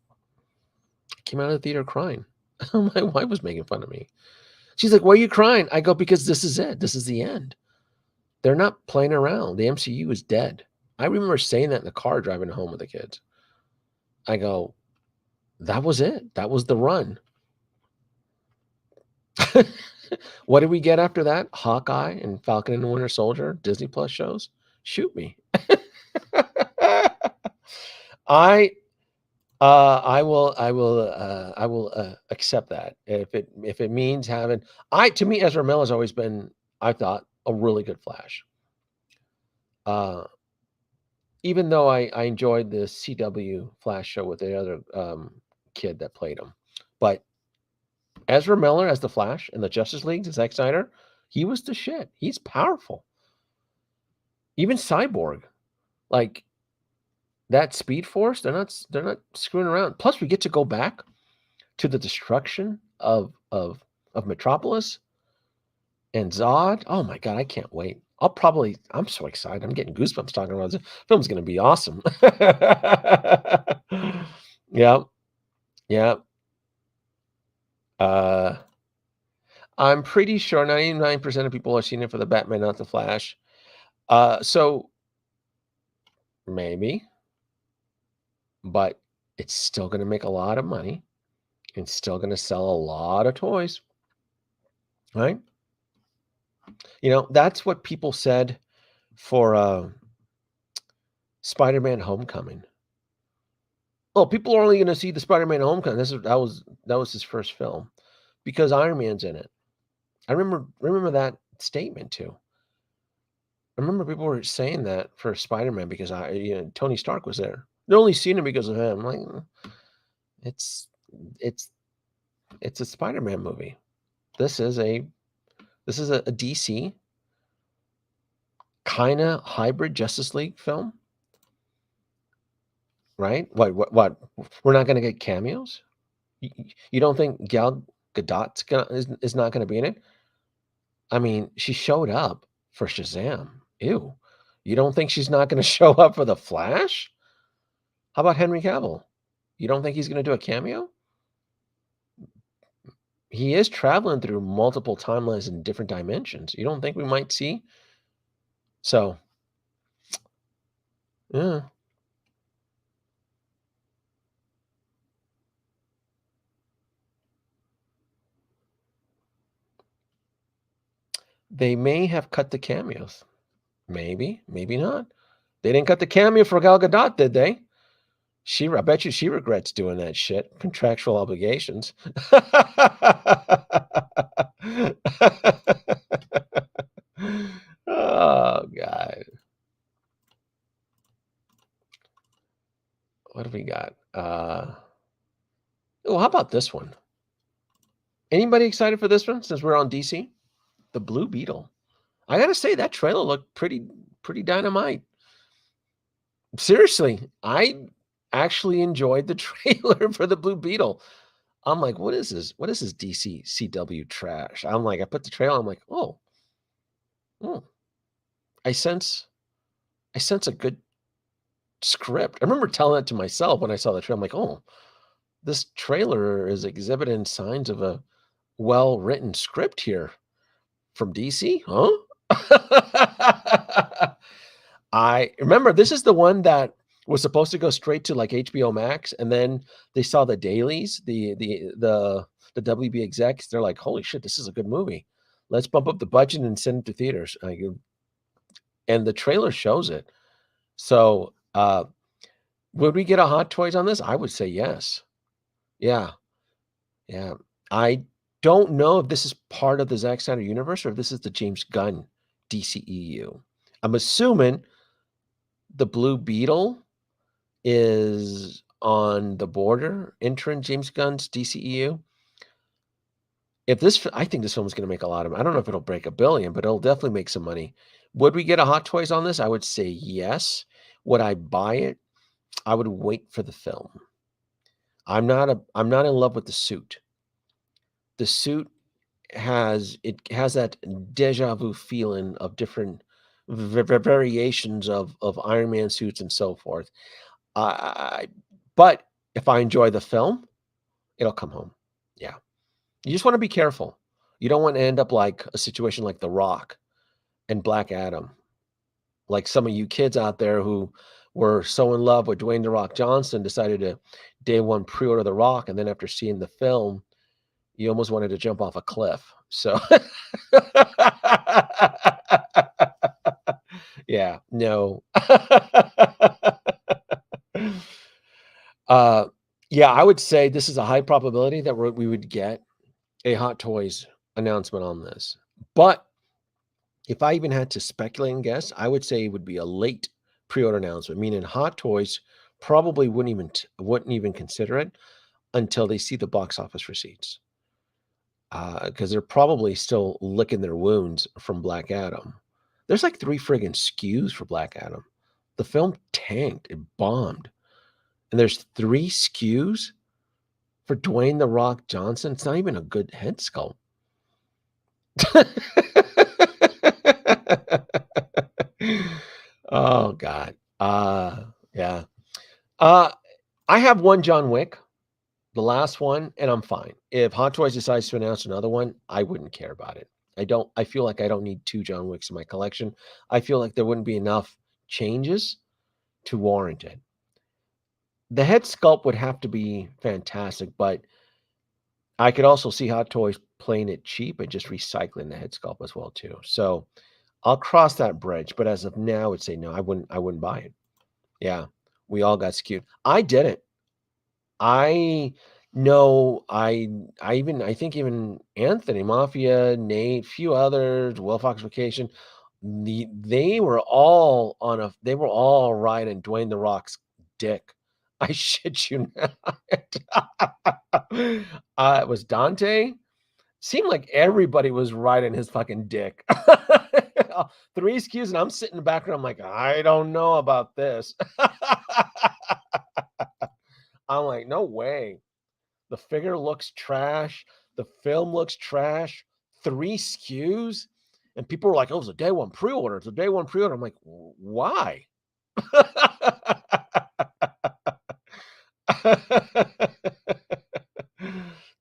[SPEAKER 2] came out of the theater crying. My wife was making fun of me. She's like, "Why are you crying?" I go, "Because this is it. This is the end. They're not playing around. The MCU is dead." I remember saying that in the car driving home with the kids. I go, that was it. That was the run. What did we get after that? Hawkeye and Falcon and the Winter Soldier, Disney Plus shows? Shoot me. I will accept that if it means having, to me, Ezra Miller has always been, I thought, a really good Flash. Even though I enjoyed the CW Flash show with the other kid that played him, but Ezra Miller as the Flash in the Justice League, Zack Snyder, he was the shit. He's powerful. Even Cyborg, like that Speed Force, they're not screwing around. Plus, we get to go back to the destruction of Metropolis and Zod. Oh my god, I can't wait. I'm so excited. I'm getting goosebumps talking about this. Film's gonna be awesome. Yeah. Yeah. I'm pretty sure 99% of people are seeing it for the Batman, not the Flash. So maybe, but it's still going to make a lot of money. and still going to sell a lot of toys, right? You know, that's what people said for Spider-Man Homecoming. Oh, people are only going to see the Spider-Man Homecoming. That was his first film because Iron Man's in it. I remember that statement too. I remember people were saying that for Spider-Man because Tony Stark was there. They're only seeing him because of him. Like, it's a Spider-Man movie. This is a DC kind of hybrid Justice League film, right? What? We're not going to get cameos? You don't think Gal Gadot's is not going to be in it? I mean, she showed up for Shazam. Ew. You don't think she's not going to show up for The Flash? How about Henry Cavill? You don't think he's going to do a cameo? He is traveling through multiple timelines in different dimensions. You don't think we might see? So, yeah. They may have cut the cameos. Maybe, maybe not. They didn't cut the cameo for Gal Gadot, did they? I bet you she regrets doing that shit. Contractual obligations. Oh, God. What have we got? Oh, how about this one? Anybody excited for this one since we're on DC? The Blue Beetle. I gotta say, that trailer looked pretty dynamite. Seriously, I actually enjoyed the trailer for the Blue Beetle. I'm like, what is this? What is this DC CW trash? I'm like, I put the trailer, I'm like, oh. I sense a good script. I remember telling that to myself when I saw the trailer. I'm like, oh, this trailer is exhibiting signs of a well-written script here from DC, huh? I remember this is the one that was supposed to go straight to like HBO Max, and then they saw the dailies, the WB execs. They're like, "Holy shit, this is a good movie. Let's bump up the budget and send it to theaters." And the trailer shows it. So, would we get a Hot Toys on this? I would say yes. Yeah, yeah. I don't know if this is part of the Zack Snyder universe or if this is the James Gunn DCEU. I'm assuming the Blue Beetle is on the border entering James Gunn's DCEU. I think this film is going to make a lot of money. I don't know if it'll break $1 billion, but it'll definitely make some money. Would we get a Hot Toys on this? I would say yes. Would I buy it? I would wait for the film. I'm not in love with the suit. The suit has that deja vu feeling of different variations of Iron Man suits and so forth. But if I enjoy the film, it'll come home. Yeah. You just want to be careful. You don't want to end up like a situation like The Rock and Black Adam. Like some of you kids out there who were so in love with Dwayne "The Rock" Johnson decided to day one pre-order The Rock, and then after seeing the film, you almost wanted to jump off a cliff. So yeah, no. Yeah, I would say this is a high probability that we would get a Hot Toys announcement on this. But if I even had to speculate and guess, I would say it would be a late pre-order announcement, meaning Hot Toys probably wouldn't even consider it until they see the box office receipts. Because they're probably still licking their wounds from Black Adam. There's like 3 friggin' SKUs for Black Adam. The film tanked. It bombed. And there's 3 SKUs for Dwayne "The Rock" Johnson. It's not even a good head sculpt. Oh, God. Yeah. I have one John Wick, the last one, and I'm fine. If Hot Toys decides to announce another one, I wouldn't care about it. I feel like I don't need 2 John Wicks in my collection. I feel like there wouldn't be enough changes to warrant it. The head sculpt would have to be fantastic, but I could also see Hot Toys playing it cheap and just recycling the head sculpt as well too. So I'll cross that bridge, but as of now, I would say no. I wouldn't buy it. Yeah, we all got skewed. I didn't. I know. I think even Anthony Mafia, Nate, few others, Will Fox Vacation. They were all on a. They were all riding Dwayne the Rock's dick. I shit you not. It was Dante. Seemed like everybody was riding his fucking dick. 3 SKUs, and I'm sitting in the background. I'm like, I don't know about this. I'm like, no way. The figure looks trash. The film looks trash. 3 SKUs, and people were like, "Oh, it's a day one pre-order. It's a day one pre-order." I'm like, why?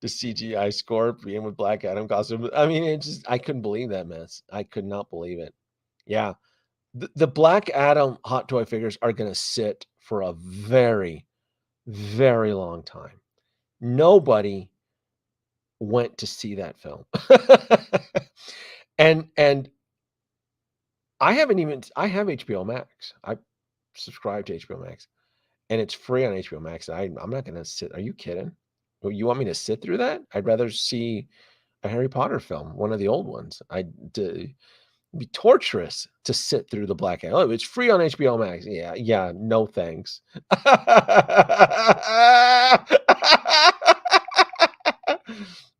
[SPEAKER 2] The CGI Scorpion with Black Adam costume. I mean, it just, I couldn't believe that mess. I could not believe it. Yeah. The Black Adam Hot Toy figures are going to sit for a very, very long time. Nobody went to see that film. and I have HBO Max. I subscribe to HBO Max, and it's free on HBO Max. I'm not going to sit. Are you kidding? You want me to sit through that? I'd rather see a Harry Potter film, one of the old ones. It'd be torturous to sit through the Black Adam. Oh, it's free on HBO Max. Yeah, no thanks.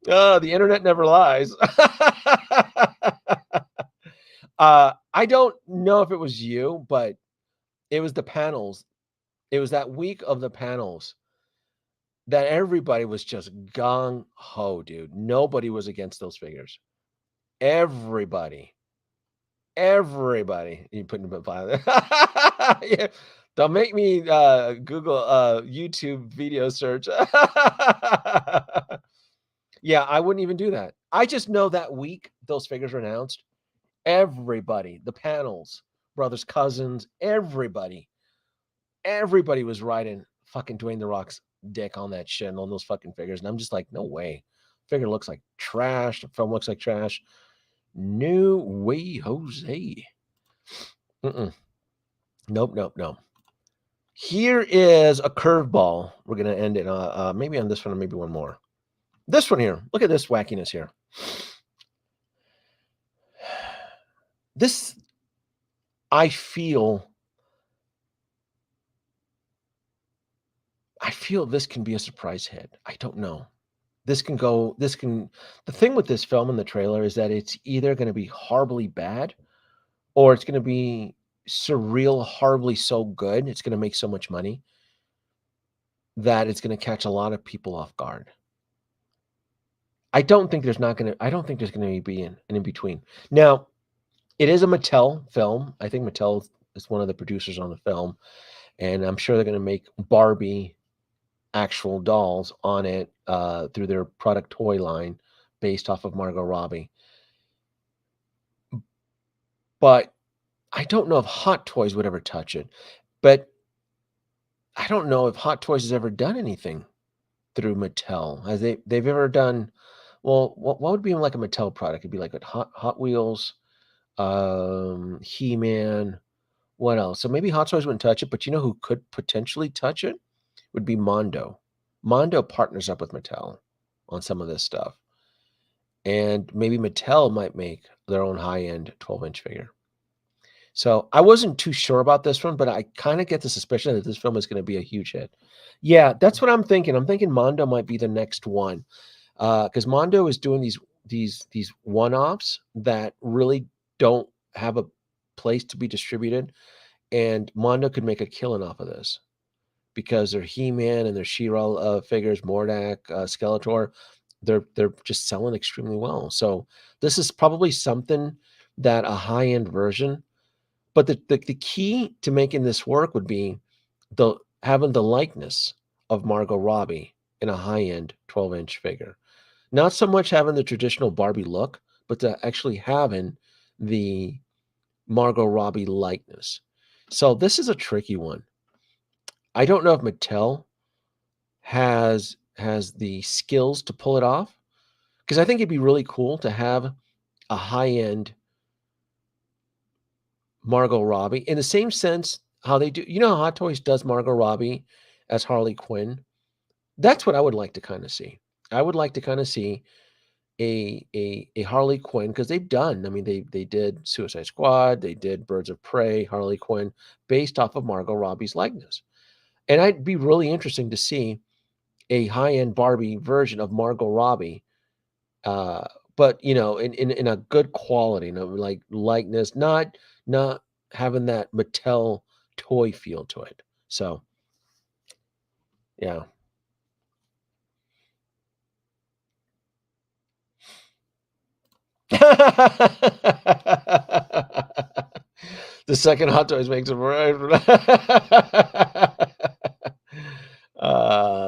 [SPEAKER 2] Oh, the internet never lies. I don't know if it was you, but it was the panels. It was that week of the panels that everybody was just gung ho, dude. Nobody was against those figures. Everybody. You put in the file. Yeah. Don't make me Google YouTube video search. Yeah, I wouldn't even do that. I just know that week those figures were announced. Everybody, the panels, brothers, cousins, everybody was riding fucking Dwayne the Rock's dick on that shit and on those fucking figures. And I'm just like, no way. Figure looks like trash. The film looks like trash. No way, Jose. Nope. Here is a curveball. We're going to end it maybe on this one or maybe one more. This one here. Look at this wackiness here. This, I feel this can be a surprise hit. I don't know. The thing with this film and the trailer is that it's either going to be horribly bad or it's going to be surreal, horribly so good. It's going to make so much money that it's going to catch a lot of people off guard. I don't think there's going to be an in-between. Now, it is a Mattel film. I think Mattel is one of the producers on the film, and I'm sure they're going to make Barbie actual dolls on it through their product toy line based off of Margot Robbie. But I don't know if Hot Toys would ever touch it. But I don't know if Hot Toys has ever done anything through Mattel. Has they've ever done, well, what would be like a Mattel product? It'd be like a Hot Wheels, He-Man, what else? So maybe Hot Toys wouldn't touch it, but you know who could potentially touch it? Would be Mondo. Mondo partners up with Mattel on some of this stuff. And maybe Mattel might make their own high-end 12-inch figure. So I wasn't too sure about this one, but I kind of get the suspicion that this film is going to be a huge hit. Yeah, that's what I'm thinking. I'm thinking Mondo might be the next one, because Mondo is doing these one-offs that really don't have a place to be distributed, and Mondo could make a killing off of this because they're He-Man and their She-Ra figures, Mordak, Skeletor. They're just selling extremely well. So this is probably something that a high-end version. But the key to making this work would be having the likeness of Margot Robbie in a high-end 12-inch figure. Not so much having the traditional Barbie look, but to actually having the Margot Robbie likeness. So this is a tricky one. I don't know if Mattel has has the skills to pull it off. Because I think it'd be really cool to have a high-end Margot Robbie in the same sense how they do. You know how Hot Toys does Margot Robbie as Harley Quinn? That's what I would like to kind of see. I would like to kind of see a Harley Quinn, because they've done. I mean, they did Suicide Squad, they did Birds of Prey, Harley Quinn, based off of Margot Robbie's likeness. And I'd be really interesting to see a high-end Barbie version of Margot Robbie, but in a good quality, like likeness, not having that Mattel toy feel to it. So yeah. The second Hot Toys makes a variety.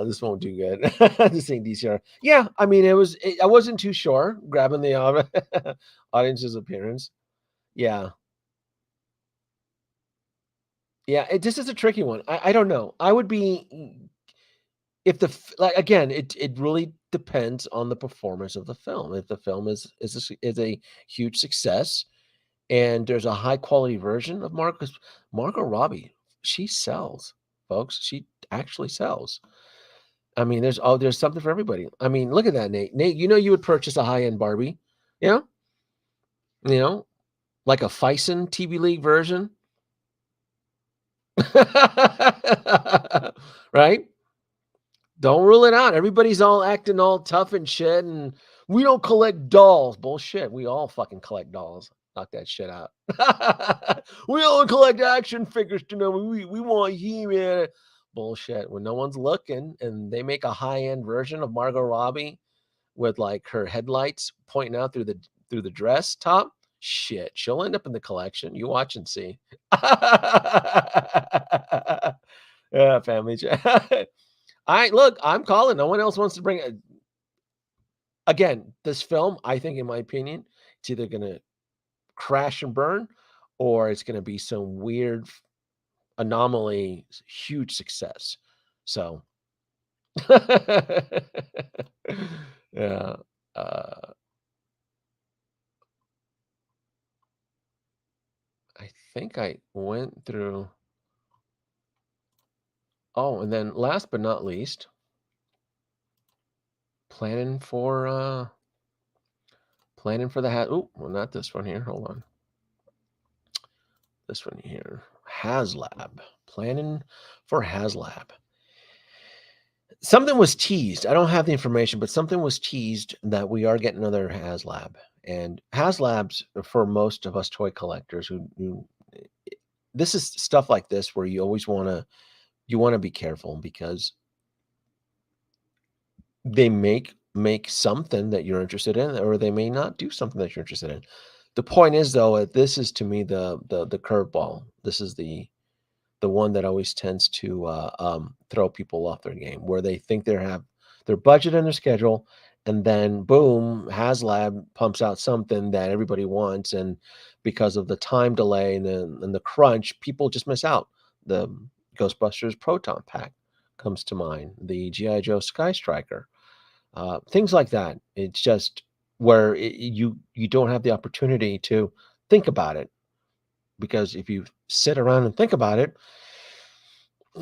[SPEAKER 2] This won't do good. This ain't DCR. Yeah, I mean, I wasn't too sure grabbing the audience's appearance. Yeah. Yeah, this is a tricky one. I don't know. I would be if like again, it really depends on the performance of the film. If the film is a huge success and there's a high quality version of Margot Robbie, she sells, folks. She actually sells. I mean, there's something for everybody. I mean, look at that, Nate. Nate, you would purchase a high end Barbie, yeah, you know, like a Fison TV League version, right? Don't rule it out. Everybody's all acting all tough and shit, and we don't collect dolls. Bullshit. We all fucking collect dolls. Knock that shit out. We only collect action figures to know we want He-Man. Bullshit. When no one's looking and they make a high-end version of Margot Robbie with like her headlights pointing out through the dress top, shit, she'll end up in the collection. You watch and see. Yeah, family chat. I'm calling. No one else wants to bring it. Again, this film, I think, in my opinion, it's either going to crash and burn or it's going to be some weird anomaly, huge success. So, yeah. I think I went through. Oh, and then last but not least, planning for the oh, well, not this one here. Hold on. This one here. Haslab. Planning for Haslab. Something was teased. I don't have the information, but something was teased that we are getting another Haslab. And Haslabs, for most of us toy collectors, who this is stuff like this where you always want to be careful, because they make something that you're interested in, or they may not do something that you're interested in. The point is, though, this is to me the curveball. This is the one that always tends to throw people off their game, where they think they have their budget and their schedule, and then boom, Haslab pumps out something that everybody wants, and because of the time delay and the crunch, people just miss out. The Ghostbusters Proton Pack comes to mind, the G.I. Joe Sky Striker, things like that. It's just where you don't have the opportunity to think about it, because if you sit around and think about it,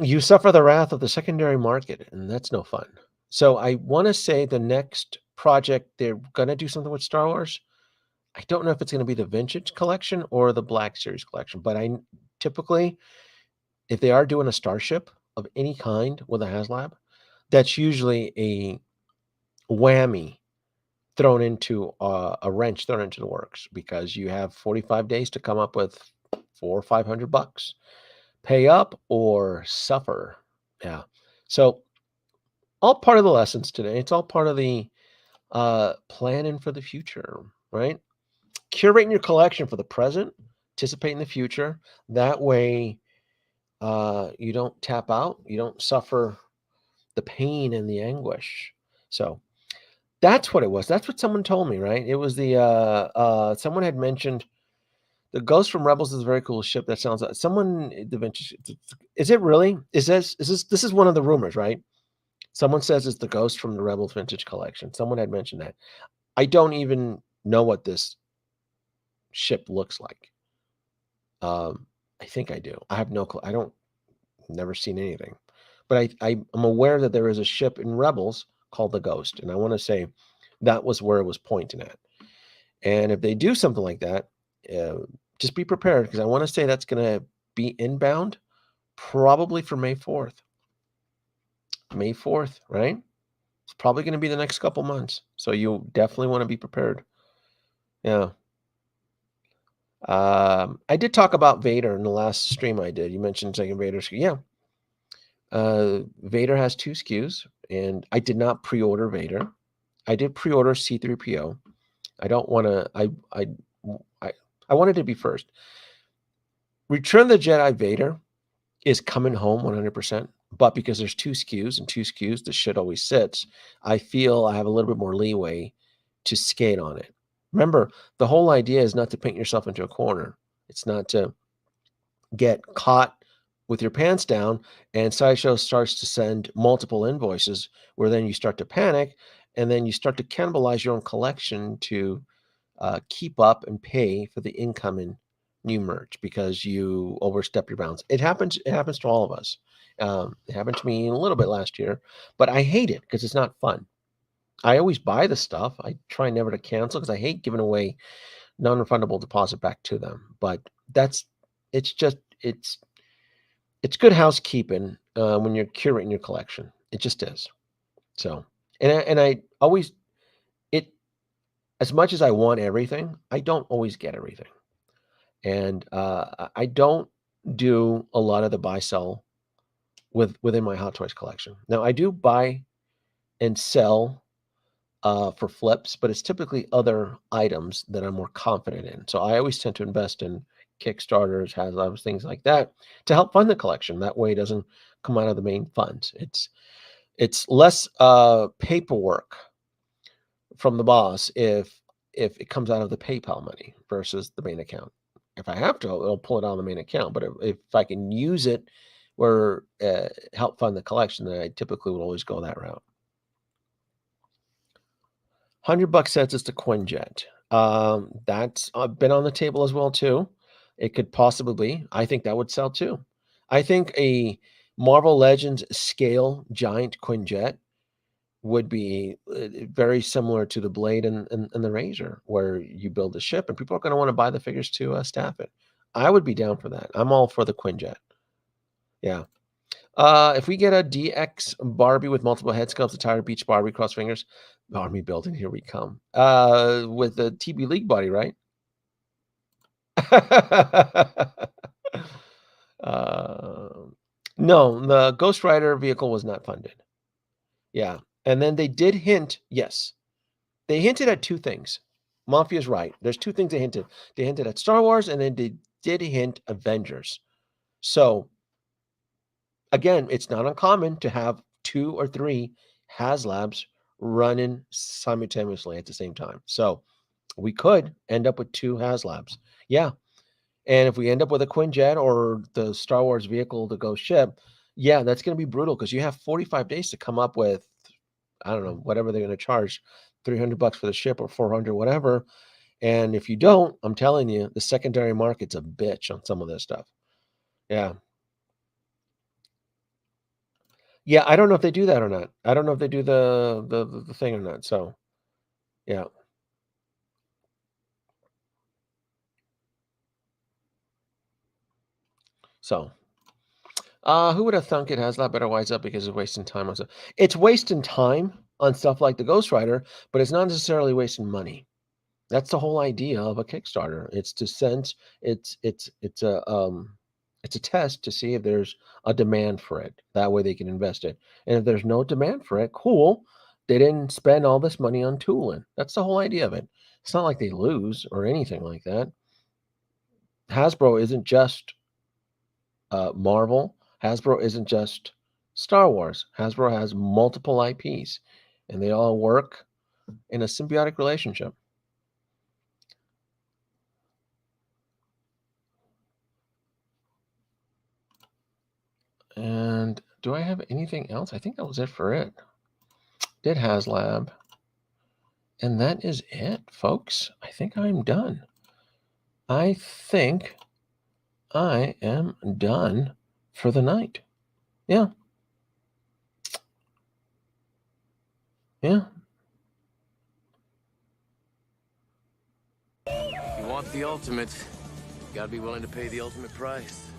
[SPEAKER 2] you suffer the wrath of the secondary market, and that's no fun. So I want to say the next project, they're going to do something with Star Wars. I don't know if it's going to be the Vintage Collection or the Black Series Collection, but I typically, if they are doing a starship of any kind with a Haslab, that's usually a whammy thrown into a wrench thrown into the works, because you have 45 days to come up with $400 or $500. Pay up or suffer. Yeah. So all part of the lessons today. It's all part of the planning for the future, right? Curating your collection for the present, anticipating the future. That way you don't tap out, you don't suffer the pain and the anguish. So that's what it was. That's what someone told me, right? It was the someone had mentioned the Ghost from Rebels is a very cool ship. That sounds like someone. Is it really? This is one of the rumors, right? Someone says it's the ghost from the Rebels Vintage Collection. Someone had mentioned that. I don't even know what this ship looks like. I think I do. I have no clue. I don't, never seen anything. But I'm aware that there is a ship in Rebels called the Ghost. And I want to say that was where it was pointing at. And if they do something like that, just be prepared, because I want to say that's going to be inbound probably for May 4th. May 4th, right? It's probably going to be the next couple months. So you definitely want to be prepared. Yeah. I did talk about Vader in the last stream I did. You mentioned taking Vader. Yeah. Vader has 2 SKUs, and I did not pre-order Vader. I did pre-order C-3PO. I don't want to. I wanted to be first. Return of the Jedi Vader is coming home 100%, but because there's 2 SKUs and 2 SKUs, the shit always sits. I feel I have a little bit more leeway to skate on it. Remember, the whole idea is not to paint yourself into a corner. It's not to get caught with your pants down and Sideshow starts to send multiple invoices where then you start to panic and then you start to cannibalize your own collection to keep up and pay for the incoming new merch because you overstep your bounds. It happens to all of us. It happened to me a little bit last year, but I hate it because it's not fun. I always buy the stuff. I try never to cancel because I hate giving away non-refundable deposit back to them. But it's good housekeeping when you're curating your collection. It just is. So, and I always, it, as much as I want everything, I don't always get everything. And I don't do a lot of the buy sell within my Hot Toys collection. Now I do buy and sell for flips, but it's typically other items that I'm more confident in. So I always tend to invest in Kickstarters, Haslabs, things like that to help fund the collection. That way it doesn't come out of the main funds. It's less paperwork from the boss if it comes out of the PayPal money versus the main account. If I have to, I'll pull it out of the main account. But if I can use it or help fund the collection, then I typically would always go that route. $100 says it's the Quinjet. That's been on the table as well too. It could possibly be. I think that would sell too. I think a Marvel Legends scale giant Quinjet would be very similar to the Blade and the Razor, where you build a ship and people are going to want to buy the figures to staff it. I would be down for that. I'm all for the Quinjet. Yeah. If we get a DX Barbie with multiple head sculpts, a tired beach Barbie, cross fingers, army building, here we come. With the TB League body, right? No, the Ghost Rider vehicle was not funded. Yeah. And then they did hint, yes. They hinted at 2 things. Mafia's right. There's 2 things they hinted. They hinted at Star Wars, and then they did hint Avengers. So again, it's not uncommon to have 2 or 3 Haslabs running simultaneously at the same time. So we could end up with 2 Haslabs. Yeah. And if we end up with a Quinjet or the Star Wars vehicle to go ship, yeah, that's going to be brutal because you have 45 days to come up with, I don't know, whatever they're going to charge, $300 for the ship or 400, whatever. And if you don't, I'm telling you, the secondary market's a bitch on some of this stuff. Yeah. Yeah, I don't know if they do that or not. I don't know if they do the thing or not. So, yeah. So, who would have thunk it has a lot better wise up because it's wasting time on stuff. It's wasting time on stuff like the Ghost Rider, but it's not necessarily wasting money. That's the whole idea of a Kickstarter. It's to sense it's a test to see if there's a demand for it. That way they can invest it. And if there's no demand for it, cool. They didn't spend all this money on tooling. That's the whole idea of it. It's not like they lose or anything like that. Hasbro isn't just Marvel. Hasbro isn't just Star Wars. Hasbro has multiple IPs, and they all work in a symbiotic relationship. And Do I have anything else? I think that was it for it. Did Haslab. And that is it, folks. I think I'm done. I think I am done for the night. Yeah. Yeah.
[SPEAKER 3] You want the ultimate, you gotta be willing to pay the ultimate price.